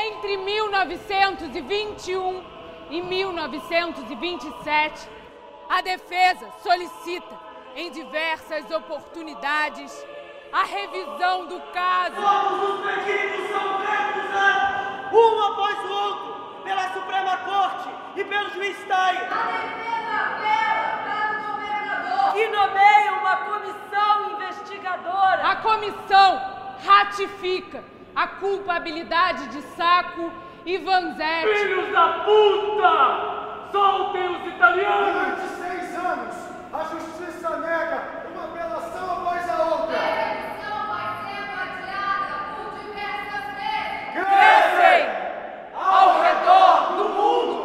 S15: Entre 1921 e 1927, a defesa solicita, em diversas oportunidades, a revisão do caso.
S13: Todos os pedidos são recusados, um após o outro, pela Suprema Corte e pelo juiz Taia.
S3: A defesa apela para o governador,
S10: que nomeia uma comissão investigadora.
S15: A comissão ratifica a culpabilidade de Sacco e Vanzetti.
S9: Filhos da puta! Soltem os italianos!
S5: Durante 6 anos, a justiça nega uma apelação após a outra.
S3: a eleição vai sendo adiada por diversas vezes.
S15: Crescem ao redor do mundo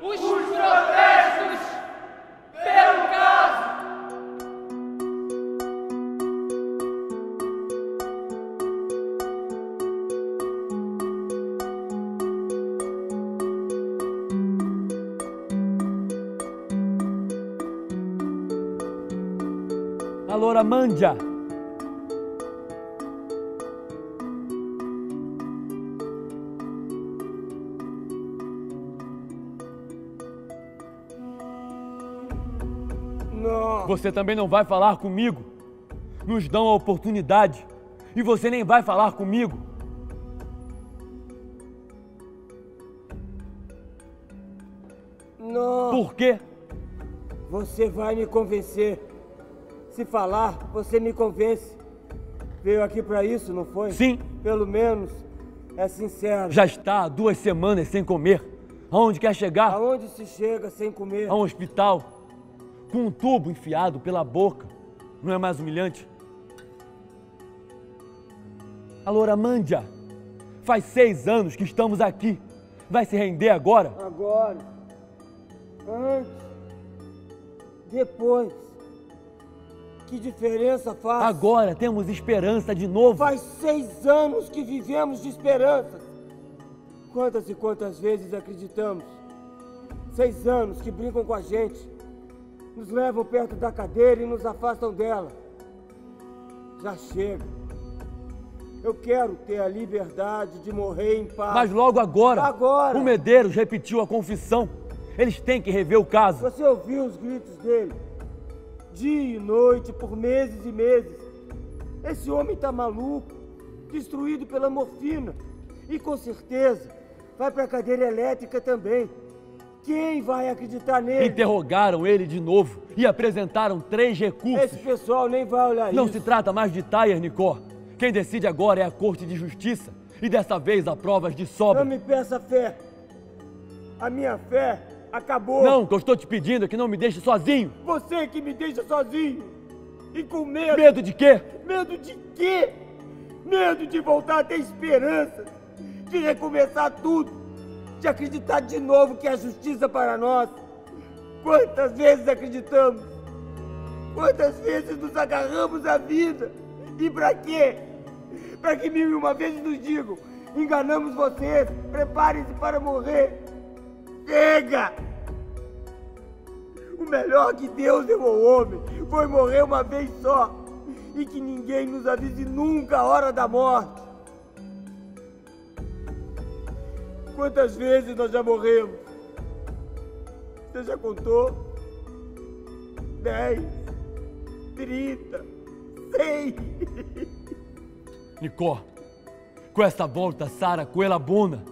S15: os protestos pelo caso.
S2: Allora mangia!
S14: Não.
S2: Você também não vai falar comigo. Nos dão a oportunidade e você nem vai falar comigo.
S14: Não.
S2: Por quê?
S14: Você vai me convencer. Se falar, você me convence. Veio aqui pra isso, não foi?
S2: Sim.
S14: Pelo menos é sincero.
S2: Já está há 2 semanas sem comer. Aonde quer chegar?
S14: Aonde se chega sem comer?
S2: A um hospital, com um tubo enfiado pela boca. Não é mais humilhante? Allora mangia! Faz 6 anos que estamos aqui. Vai se render agora?
S14: Agora. Antes. Depois. Que diferença faz?
S2: Agora temos esperança de novo.
S14: Faz 6 anos que vivemos de esperança. Quantas e quantas vezes acreditamos? 6 anos que brincam com a gente. Nos levam perto da cadeira e nos afastam dela. Já chega. Eu quero ter a liberdade de morrer em paz.
S2: Mas logo agora.
S14: Agora.
S2: O Medeiros repetiu a confissão. Eles têm que rever o caso.
S14: Você ouviu os gritos dele? Dia e noite, por meses e meses. Esse homem tá maluco, destruído pela morfina. E com certeza vai pra cadeira elétrica também. Quem vai acreditar nele?
S2: Interrogaram ele de novo e apresentaram 3 recursos.
S14: Esse pessoal nem vai olhar
S2: Não
S14: isso.
S2: se trata mais de Tayer, Nicó. Quem decide agora é a Corte de Justiça. E dessa vez há provas de sobra.
S14: Não me peça fé. A minha fé acabou.
S2: Não, o que eu estou te pedindo é que não me deixe sozinho.
S14: Você que me deixa sozinho. E com medo.
S2: Medo de quê?
S14: Medo de quê? Medo de voltar a ter esperança. De recomeçar tudo. De acreditar de novo que há justiça para nós. Quantas vezes acreditamos? Quantas vezes nos agarramos à vida? E para quê? Para que 1001 vezes nos digam: enganamos vocês, preparem-se para morrer. Chega! O melhor que Deus deu ao homem foi morrer uma vez só. E que ninguém nos avise nunca a hora da morte. Quantas vezes nós já morremos? Você já contou? 10, 30, 100.
S2: Nicó, com essa volta, Sara Coelabuna.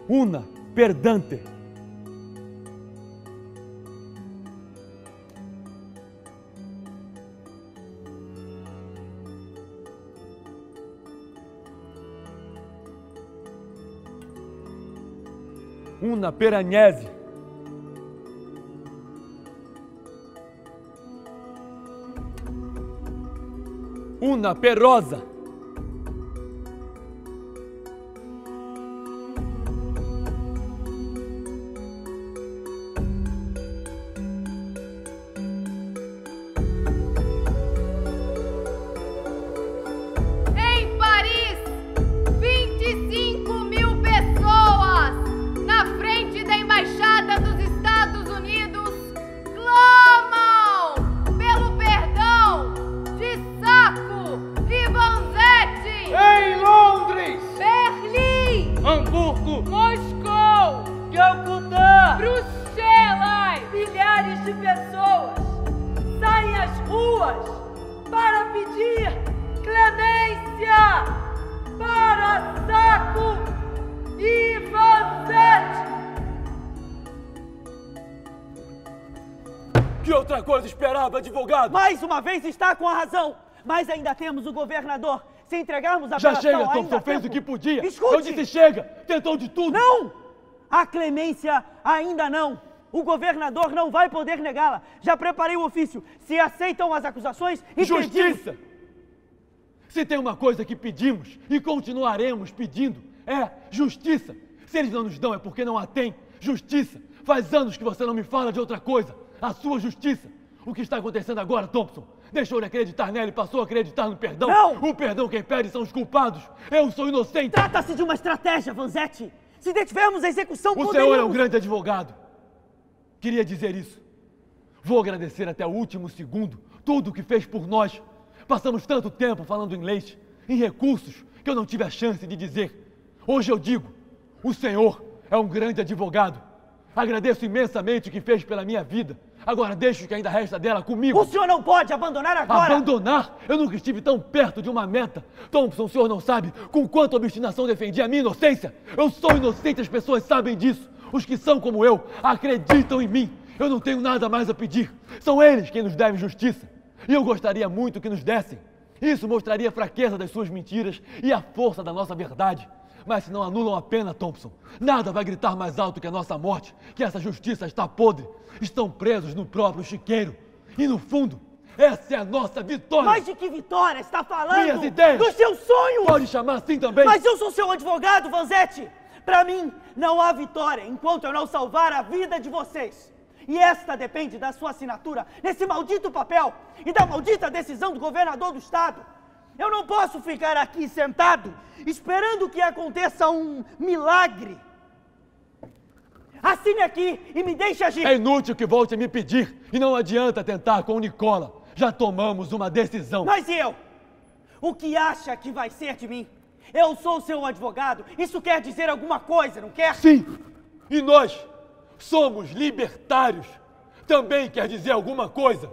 S2: Una perdante. Una peragnese. Una perosa.
S3: Em Paris, 25.000 pessoas na frente da Embaixada dos Estados Unidos clamam pelo perdão de Sacco e Vanzetti.
S9: Em Londres,
S3: Berlim,
S9: Hamburgo,
S15: Moscou,
S10: Calcutá,
S15: Bruxelas,
S10: milhares de pessoas saem às ruas para pedir clemência para Sacco e Vanzetti.
S2: Que outra coisa esperava, advogado?
S13: Mais uma vez está com a razão. Mas ainda temos o governador. Se entregarmos a
S2: Já
S13: apelação,
S2: chega, Thompson,
S13: ainda
S2: fez
S13: tempo.
S2: o que podia.
S13: Escute.
S2: Eu disse chega, tentou de tudo.
S13: Não! A clemência ainda não. O governador não vai poder negá-la. Já preparei o ofício. Se aceitam as acusações e
S2: Justiça! Se tem uma coisa que pedimos e continuaremos pedindo, é justiça. Se eles não nos dão é porque não a têm. Justiça. Faz anos que você não me fala de outra coisa. A sua justiça. O que está acontecendo agora, Thompson? Deixou de acreditar nela e passou a acreditar no perdão?
S13: Não!
S2: O perdão quem pede são os culpados. Eu sou inocente.
S13: Trata-se de uma estratégia, Vanzetti. Se detivermos a execução,
S2: O senhor é um grande advogado. Queria dizer isso. Vou agradecer até o último segundo tudo o que fez por nós. Passamos tanto tempo falando em leis, em recursos, que eu não tive a chance de dizer. Hoje eu digo, o senhor é um grande advogado. Agradeço imensamente o que fez pela minha vida. Agora deixo o que ainda resta dela comigo.
S13: O senhor não pode abandonar agora!
S2: Abandonar? Eu nunca estive tão perto de uma meta. Thompson, o senhor não sabe com quanta obstinação defendi a minha inocência. Eu sou inocente, as pessoas sabem disso. Os que são como eu acreditam em mim. Eu não tenho nada mais a pedir. São eles quem nos devem justiça. E eu gostaria muito que nos dessem. Isso mostraria a fraqueza das suas mentiras e a força da nossa verdade. Mas se não anulam a pena, Thompson, nada vai gritar mais alto que a nossa morte, que essa justiça está podre. Estão presos no próprio chiqueiro. E no fundo, essa é a nossa vitória.
S13: Mas de que vitória está falando?
S2: Minhas ideias.
S13: Dos seus sonhos!
S2: Pode chamar assim também.
S13: Mas eu sou seu advogado, Vanzetti. Para mim, não há vitória enquanto eu não salvar a vida de vocês. E esta depende da sua assinatura nesse maldito papel e da maldita decisão do governador do estado. Eu não posso ficar aqui sentado esperando que aconteça um milagre. Assine aqui e me deixe agir.
S2: É inútil que volte a me pedir e não adianta tentar com o Nicola. Já tomamos uma decisão.
S13: Mas e eu? O que acha que vai ser de mim? Eu sou seu advogado. Isso quer dizer alguma coisa, não quer?
S2: Sim. E nós somos libertários. Também quer dizer alguma coisa.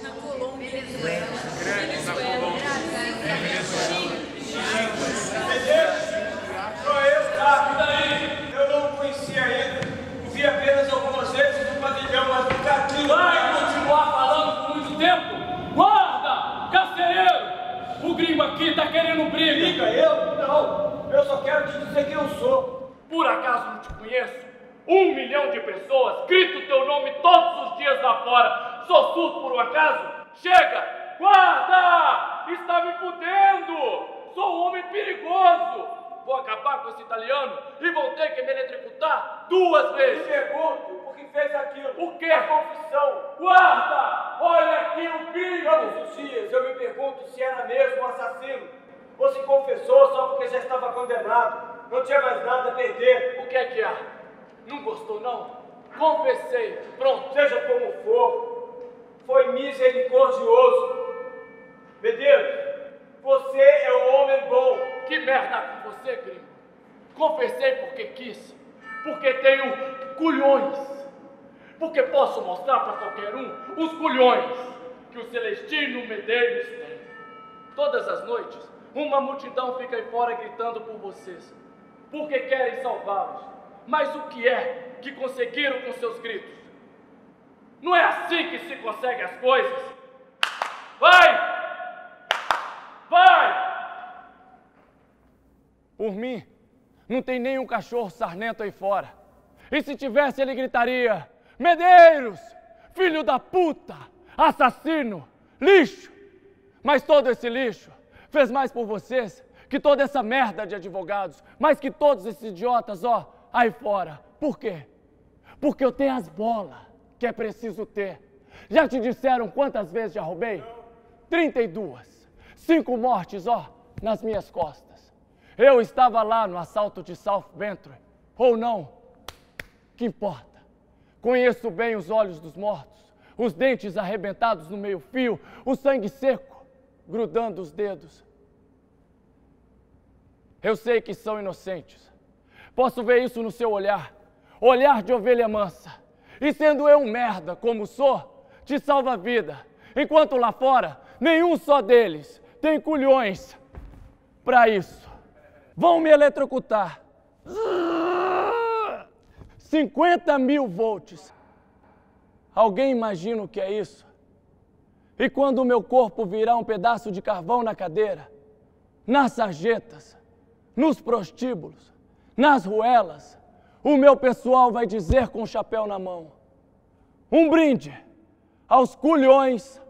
S12: Na Colômbia, Venezuela.
S4: Só eu, tá? E daí? Eu não o conhecia ainda. O vi apenas algumas vezes no pavilhão, mas nunca aqui.
S9: aqui tá querendo briga.
S14: Briga? Eu? Não. Eu só quero te dizer quem eu sou.
S9: Por acaso não te conheço? 1 milhão de pessoas, grito teu nome todos os dias lá fora. Sou surdo por um acaso? Chega! Guarda! Está me fudendo! Sou um homem perigoso! Vou acabar com esse italiano e vou ter que me eletrocutar 2 vezes.
S14: Me pergunto por que fez aquilo.
S9: O quê?
S14: A confissão.
S9: Guarda! Olha aqui o crime!
S14: Todos os dias eu me pergunto se era mesmo um assassino ou se confessou só porque já estava condenado. Não tinha mais nada a perder.
S9: O que é que há? Não gostou, não? Confessei. Pronto.
S14: Seja como for, foi misericordioso. Medeiros, você é um homem bom.
S9: Que merda com você, gringo? Confessei porque quis. Porque tenho culhões. Porque posso mostrar para qualquer um os culhões que o Celestino Medeiros tem. Todas as noites, uma multidão fica aí fora gritando por vocês. Porque querem salvá-los. Mas o que é que conseguiram com seus gritos? Não é assim que se consegue as coisas. Vai! Vai! Por mim, não tem nenhum cachorro sarnento aí fora. E se tivesse, ele gritaria: Medeiros, filho da puta, assassino, lixo. Mas todo esse lixo fez mais por vocês que toda essa merda de advogados, mais que todos esses idiotas, ó, aí fora. Por quê? Porque eu tenho as bolas que é preciso ter. Já te disseram quantas vezes já roubei? 32. 5 mortes, ó, nas minhas costas. Eu estava lá no assalto de South Bentry, ou não, que importa. Conheço bem os olhos dos mortos, os dentes arrebentados no meio-fio, o sangue seco grudando os dedos. Eu sei que são inocentes. Posso ver isso no seu olhar, olhar de ovelha mansa. E sendo eu um merda como sou, te salva a vida. Enquanto lá fora, nenhum só deles tem culhões para isso. Vão me eletrocutar. 50.000 volts. Alguém imagina o que é isso? E quando o meu corpo virar um pedaço de carvão na cadeira, nas sarjetas, nos prostíbulos, nas ruelas, o meu pessoal vai dizer com o chapéu na mão: um brinde aos culhões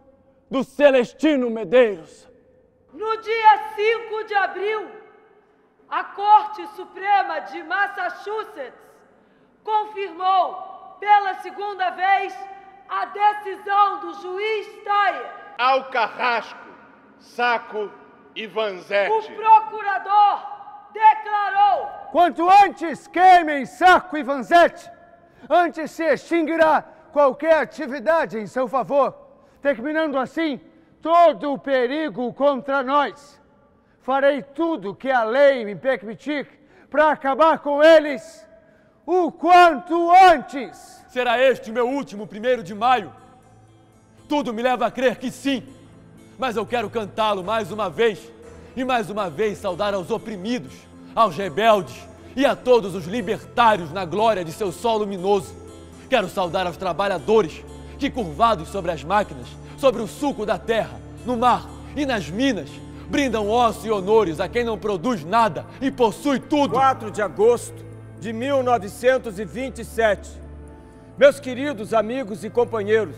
S9: do Celestino Medeiros.
S10: No dia 5 de abril, a Corte Suprema de Massachusetts confirmou pela segunda vez a decisão do juiz Thayer.
S11: Ao Carrasco, Sacco e Vanzetti.
S10: O procurador declarou:
S7: quanto antes queimem Sacco e Vanzetti, antes se extinguirá qualquer atividade em seu favor, terminando assim todo o perigo contra nós. Farei tudo que a lei me permitir para acabar com eles o quanto antes.
S2: Será este o meu último 1º de maio? Tudo me leva a crer que sim, mas eu quero cantá-lo mais uma vez e mais uma vez saudar aos oprimidos, aos rebeldes e a todos os libertários na glória de seu sol luminoso. Quero saudar aos trabalhadores que, curvados sobre as máquinas, sobre o suco da terra, no mar e nas minas, brindam osso e honores a quem não produz nada e possui tudo.
S14: 4 de agosto de 1927. Meus queridos amigos e companheiros,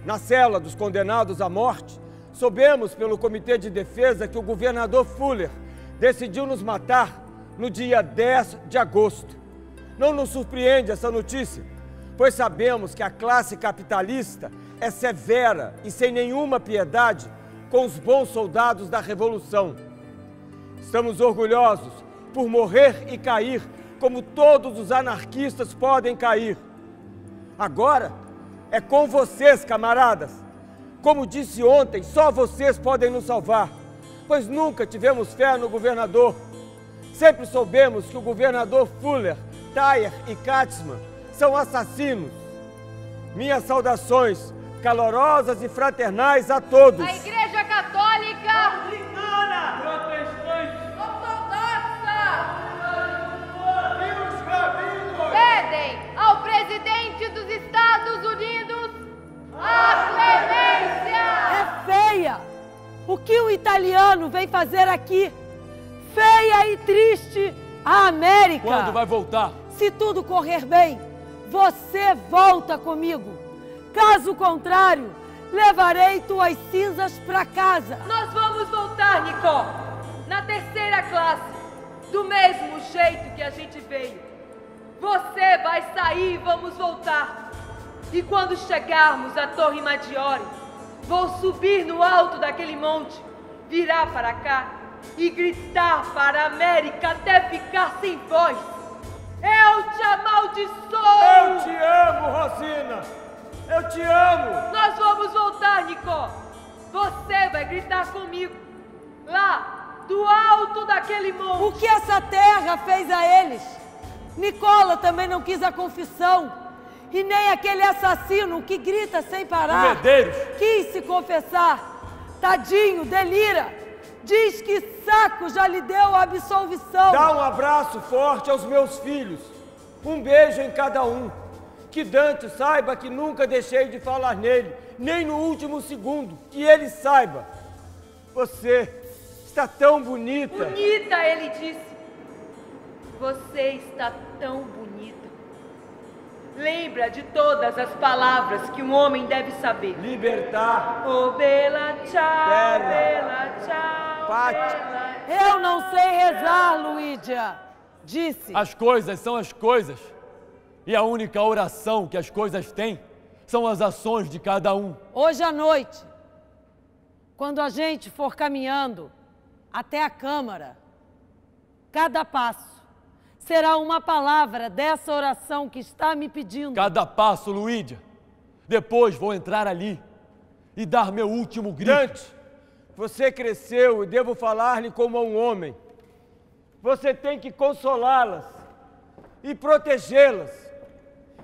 S14: na cela dos condenados à morte, soubemos pelo Comitê de Defesa que o governador Fuller decidiu nos matar no dia 10 de agosto. Não nos surpreende essa notícia, pois sabemos que a classe capitalista é severa e sem nenhuma piedade com os bons soldados da Revolução. Estamos orgulhosos por morrer e cair como todos os anarquistas podem cair. Agora é com vocês, camaradas. Como disse ontem, só vocês podem nos salvar, pois nunca tivemos fé no governador. Sempre soubemos que o governador Fuller, Thayer e Katzmann são assassinos. Minhas saudações calorosas e fraternais a todos.
S3: A Igreja Católica,
S9: Anglicana, protestante,
S3: ortodoxa e os rabinos pedem ao presidente dos Estados Unidos a clemência.
S10: É feia O que um italiano vem fazer aqui? Feia e triste a América.
S2: Quando vai voltar?
S10: Se tudo correr bem, você volta comigo. Caso contrário, levarei tuas cinzas para casa.
S3: Nós vamos voltar, Nicó, na terceira classe, do mesmo jeito que a gente veio. Você vai sair e vamos voltar. E quando chegarmos à Torre Maggiore, vou subir no alto daquele monte, virar para cá e gritar para a América até ficar sem voz. Eu te amaldiçoo!
S14: Eu te amo, Rosina! Eu te amo!
S3: Nós vamos voltar, Nicó. Você vai gritar comigo, lá, do alto daquele monte.
S10: O que essa terra fez a eles? Nicola também não quis a confissão. E nem aquele assassino que grita sem parar.
S2: Medeiros.
S10: Quis se confessar. Tadinho, delira. Diz que Saco já lhe deu a absolvição.
S14: Dá um abraço forte aos meus filhos. Um beijo em cada um. Que Dante saiba que nunca deixei de falar nele, nem no último segundo. Que ele saiba. Você está tão bonita.
S3: Bonita, ele disse. Você está tão bonita. Lembra de todas as palavras que um homem deve saber.
S14: Libertar.
S3: Oh, bela, tchau,
S14: Bela.
S3: bela, tchau,
S14: Pati.
S3: bela.
S10: Eu não sei rezar, Luídia. Disse.
S2: As coisas são as coisas. E a única oração que as coisas têm são as ações de cada um.
S10: Hoje à noite, quando a gente for caminhando até a Câmara, cada passo será uma palavra dessa oração que está me pedindo.
S2: Cada passo, Luídia. Depois vou entrar ali e dar meu último grito.
S14: Dante, você cresceu e devo falar-lhe como a um homem. Você tem que consolá-las e protegê-las.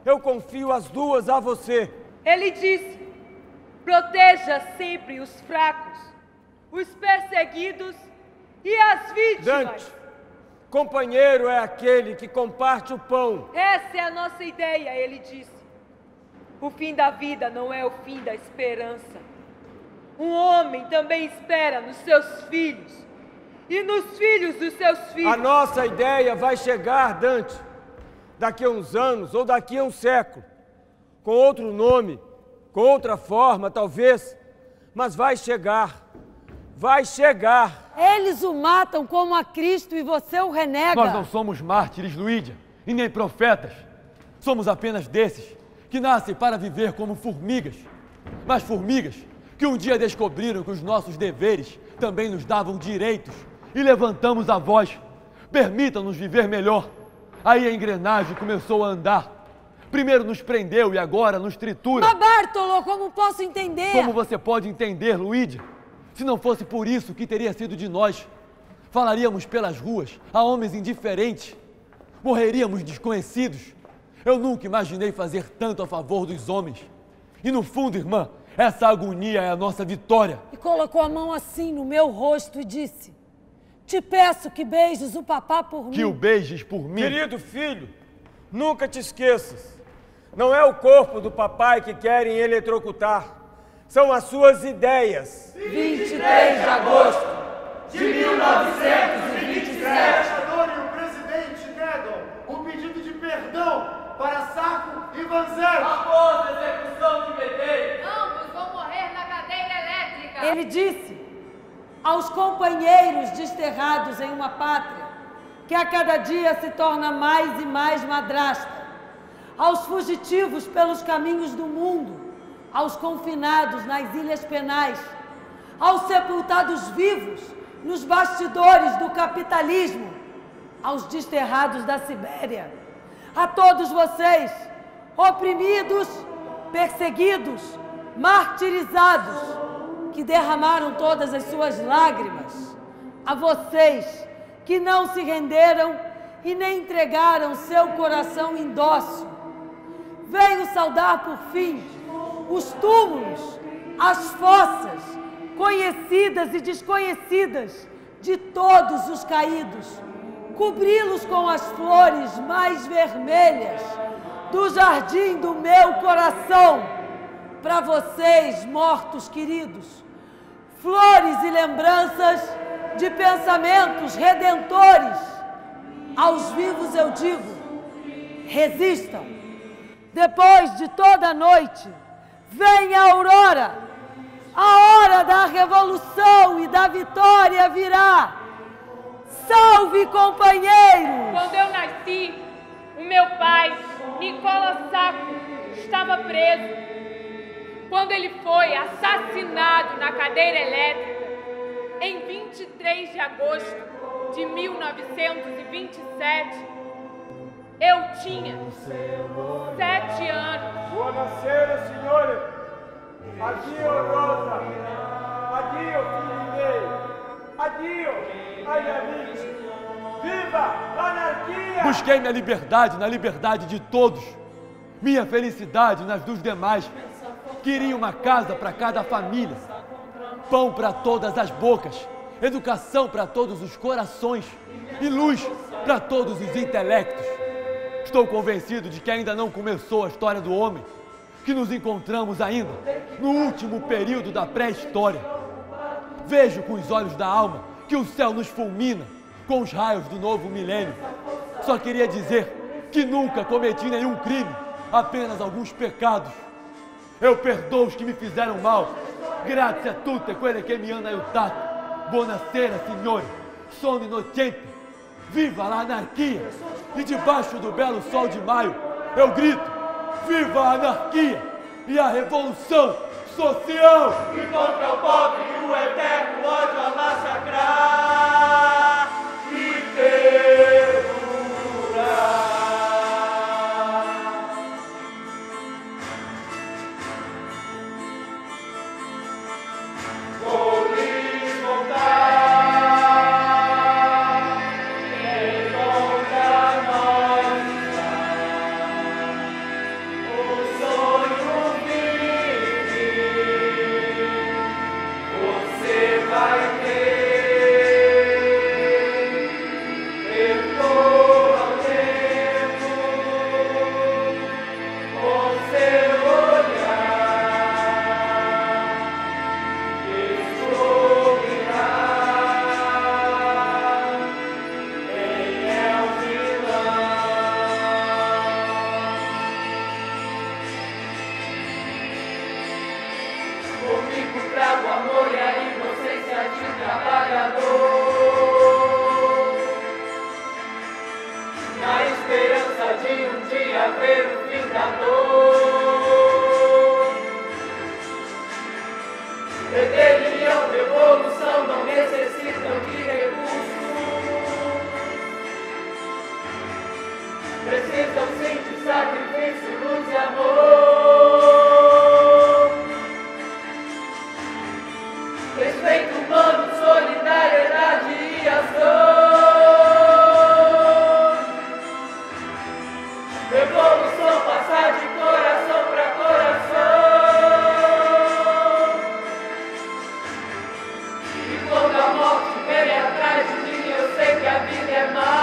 S14: Eu confio as duas a você.
S3: Ele disse, proteja sempre os fracos, os perseguidos e as vítimas.
S14: Dante, companheiro é aquele que comparte o pão.
S3: Essa é a nossa ideia, ele disse. O fim da vida não é o fim da esperança. Um homem também espera nos seus filhos e nos filhos dos seus filhos.
S14: A nossa ideia vai chegar, Dante, daqui a uns anos ou daqui a um século, com outro nome, com outra forma, talvez, mas vai chegar. Vai chegar.
S10: Eles o matam como a Cristo e você o renega.
S2: Nós não somos mártires, Luídia, e nem profetas. Somos apenas desses que nascem para viver como formigas. Mas formigas que um dia descobriram que os nossos deveres também nos davam direitos e levantamos a voz. Permitam-nos viver melhor. Aí a engrenagem começou a andar. Primeiro nos prendeu e agora nos tritura.
S10: Mas Bartolo, como posso entender?
S2: Como você pode entender, Luídia? Se não fosse por isso, o que teria sido de nós? Falaríamos pelas ruas a homens indiferentes. Morreríamos desconhecidos. Eu nunca imaginei fazer tanto a favor dos homens. E no fundo, irmã, essa agonia é a nossa vitória.
S10: E colocou a mão assim no meu rosto e disse, te peço que beijes o papá por mim.
S2: Que o beijes por mim.
S14: Querido filho, nunca te esqueças. Não é o corpo do papai que querem eletrocutar. São as suas ideias.
S12: 23 de agosto de 1927.
S5: O e o presidente negam um pedido de perdão para Saco e Vanzetti.
S8: Após a execução de Medeiros.
S3: Ambos vão morrer na cadeira elétrica.
S10: Ele disse aos companheiros desterrados em uma pátria que a cada dia se torna mais e mais madrasta, aos fugitivos pelos caminhos do mundo, aos confinados nas ilhas penais, aos sepultados vivos nos bastidores do capitalismo, aos desterrados da Sibéria, a todos vocês, oprimidos, perseguidos, martirizados, que derramaram todas as suas lágrimas, a vocês que não se renderam e nem entregaram seu coração indócil. Venho saudar por fim os túmulos, as fossas, conhecidas e desconhecidas de todos os caídos, cobri-los com as flores mais vermelhas do jardim do meu coração, para vocês, mortos queridos, flores e lembranças de pensamentos redentores. Aos vivos eu digo, resistam. Depois de toda a noite, vem a aurora. A hora da revolução e da vitória virá. Salve, companheiros!
S15: Quando eu nasci, o meu pai, Nicola Sacco, estava preso. Quando ele foi assassinado na cadeira elétrica, em 23 de agosto de 1927, eu tinha 7 anos.
S4: Buonasera, senhores. Addio, Rosa. Addio, filho miei. Addio, ai amigos. Viva a anarquia!
S2: Busquei minha liberdade na liberdade de todos. Minha felicidade nas dos demais. Queria uma casa para cada família. Pão para todas as bocas. Educação para todos os corações. E luz para todos os intelectos. Estou convencido de que ainda não começou a história do homem, que nos encontramos ainda no último período da pré-história. Vejo com os olhos da alma que o céu nos fulmina com os raios do novo milênio. Só queria dizer que nunca cometi nenhum crime, apenas alguns pecados. Eu perdoo os que me fizeram mal. Grazie a tutte quelle che mi hanno aiutato. Buonasera, signori. Sono innocente. Viva a anarquia! E debaixo do belo sol de maio, eu grito, viva a anarquia e a revolução social!
S12: E contra o pobre e o eterno ódio a massacrar e perdurar. Vou lhes contar. Quando a morte vem atrás de mim, eu sei que a vida é mais.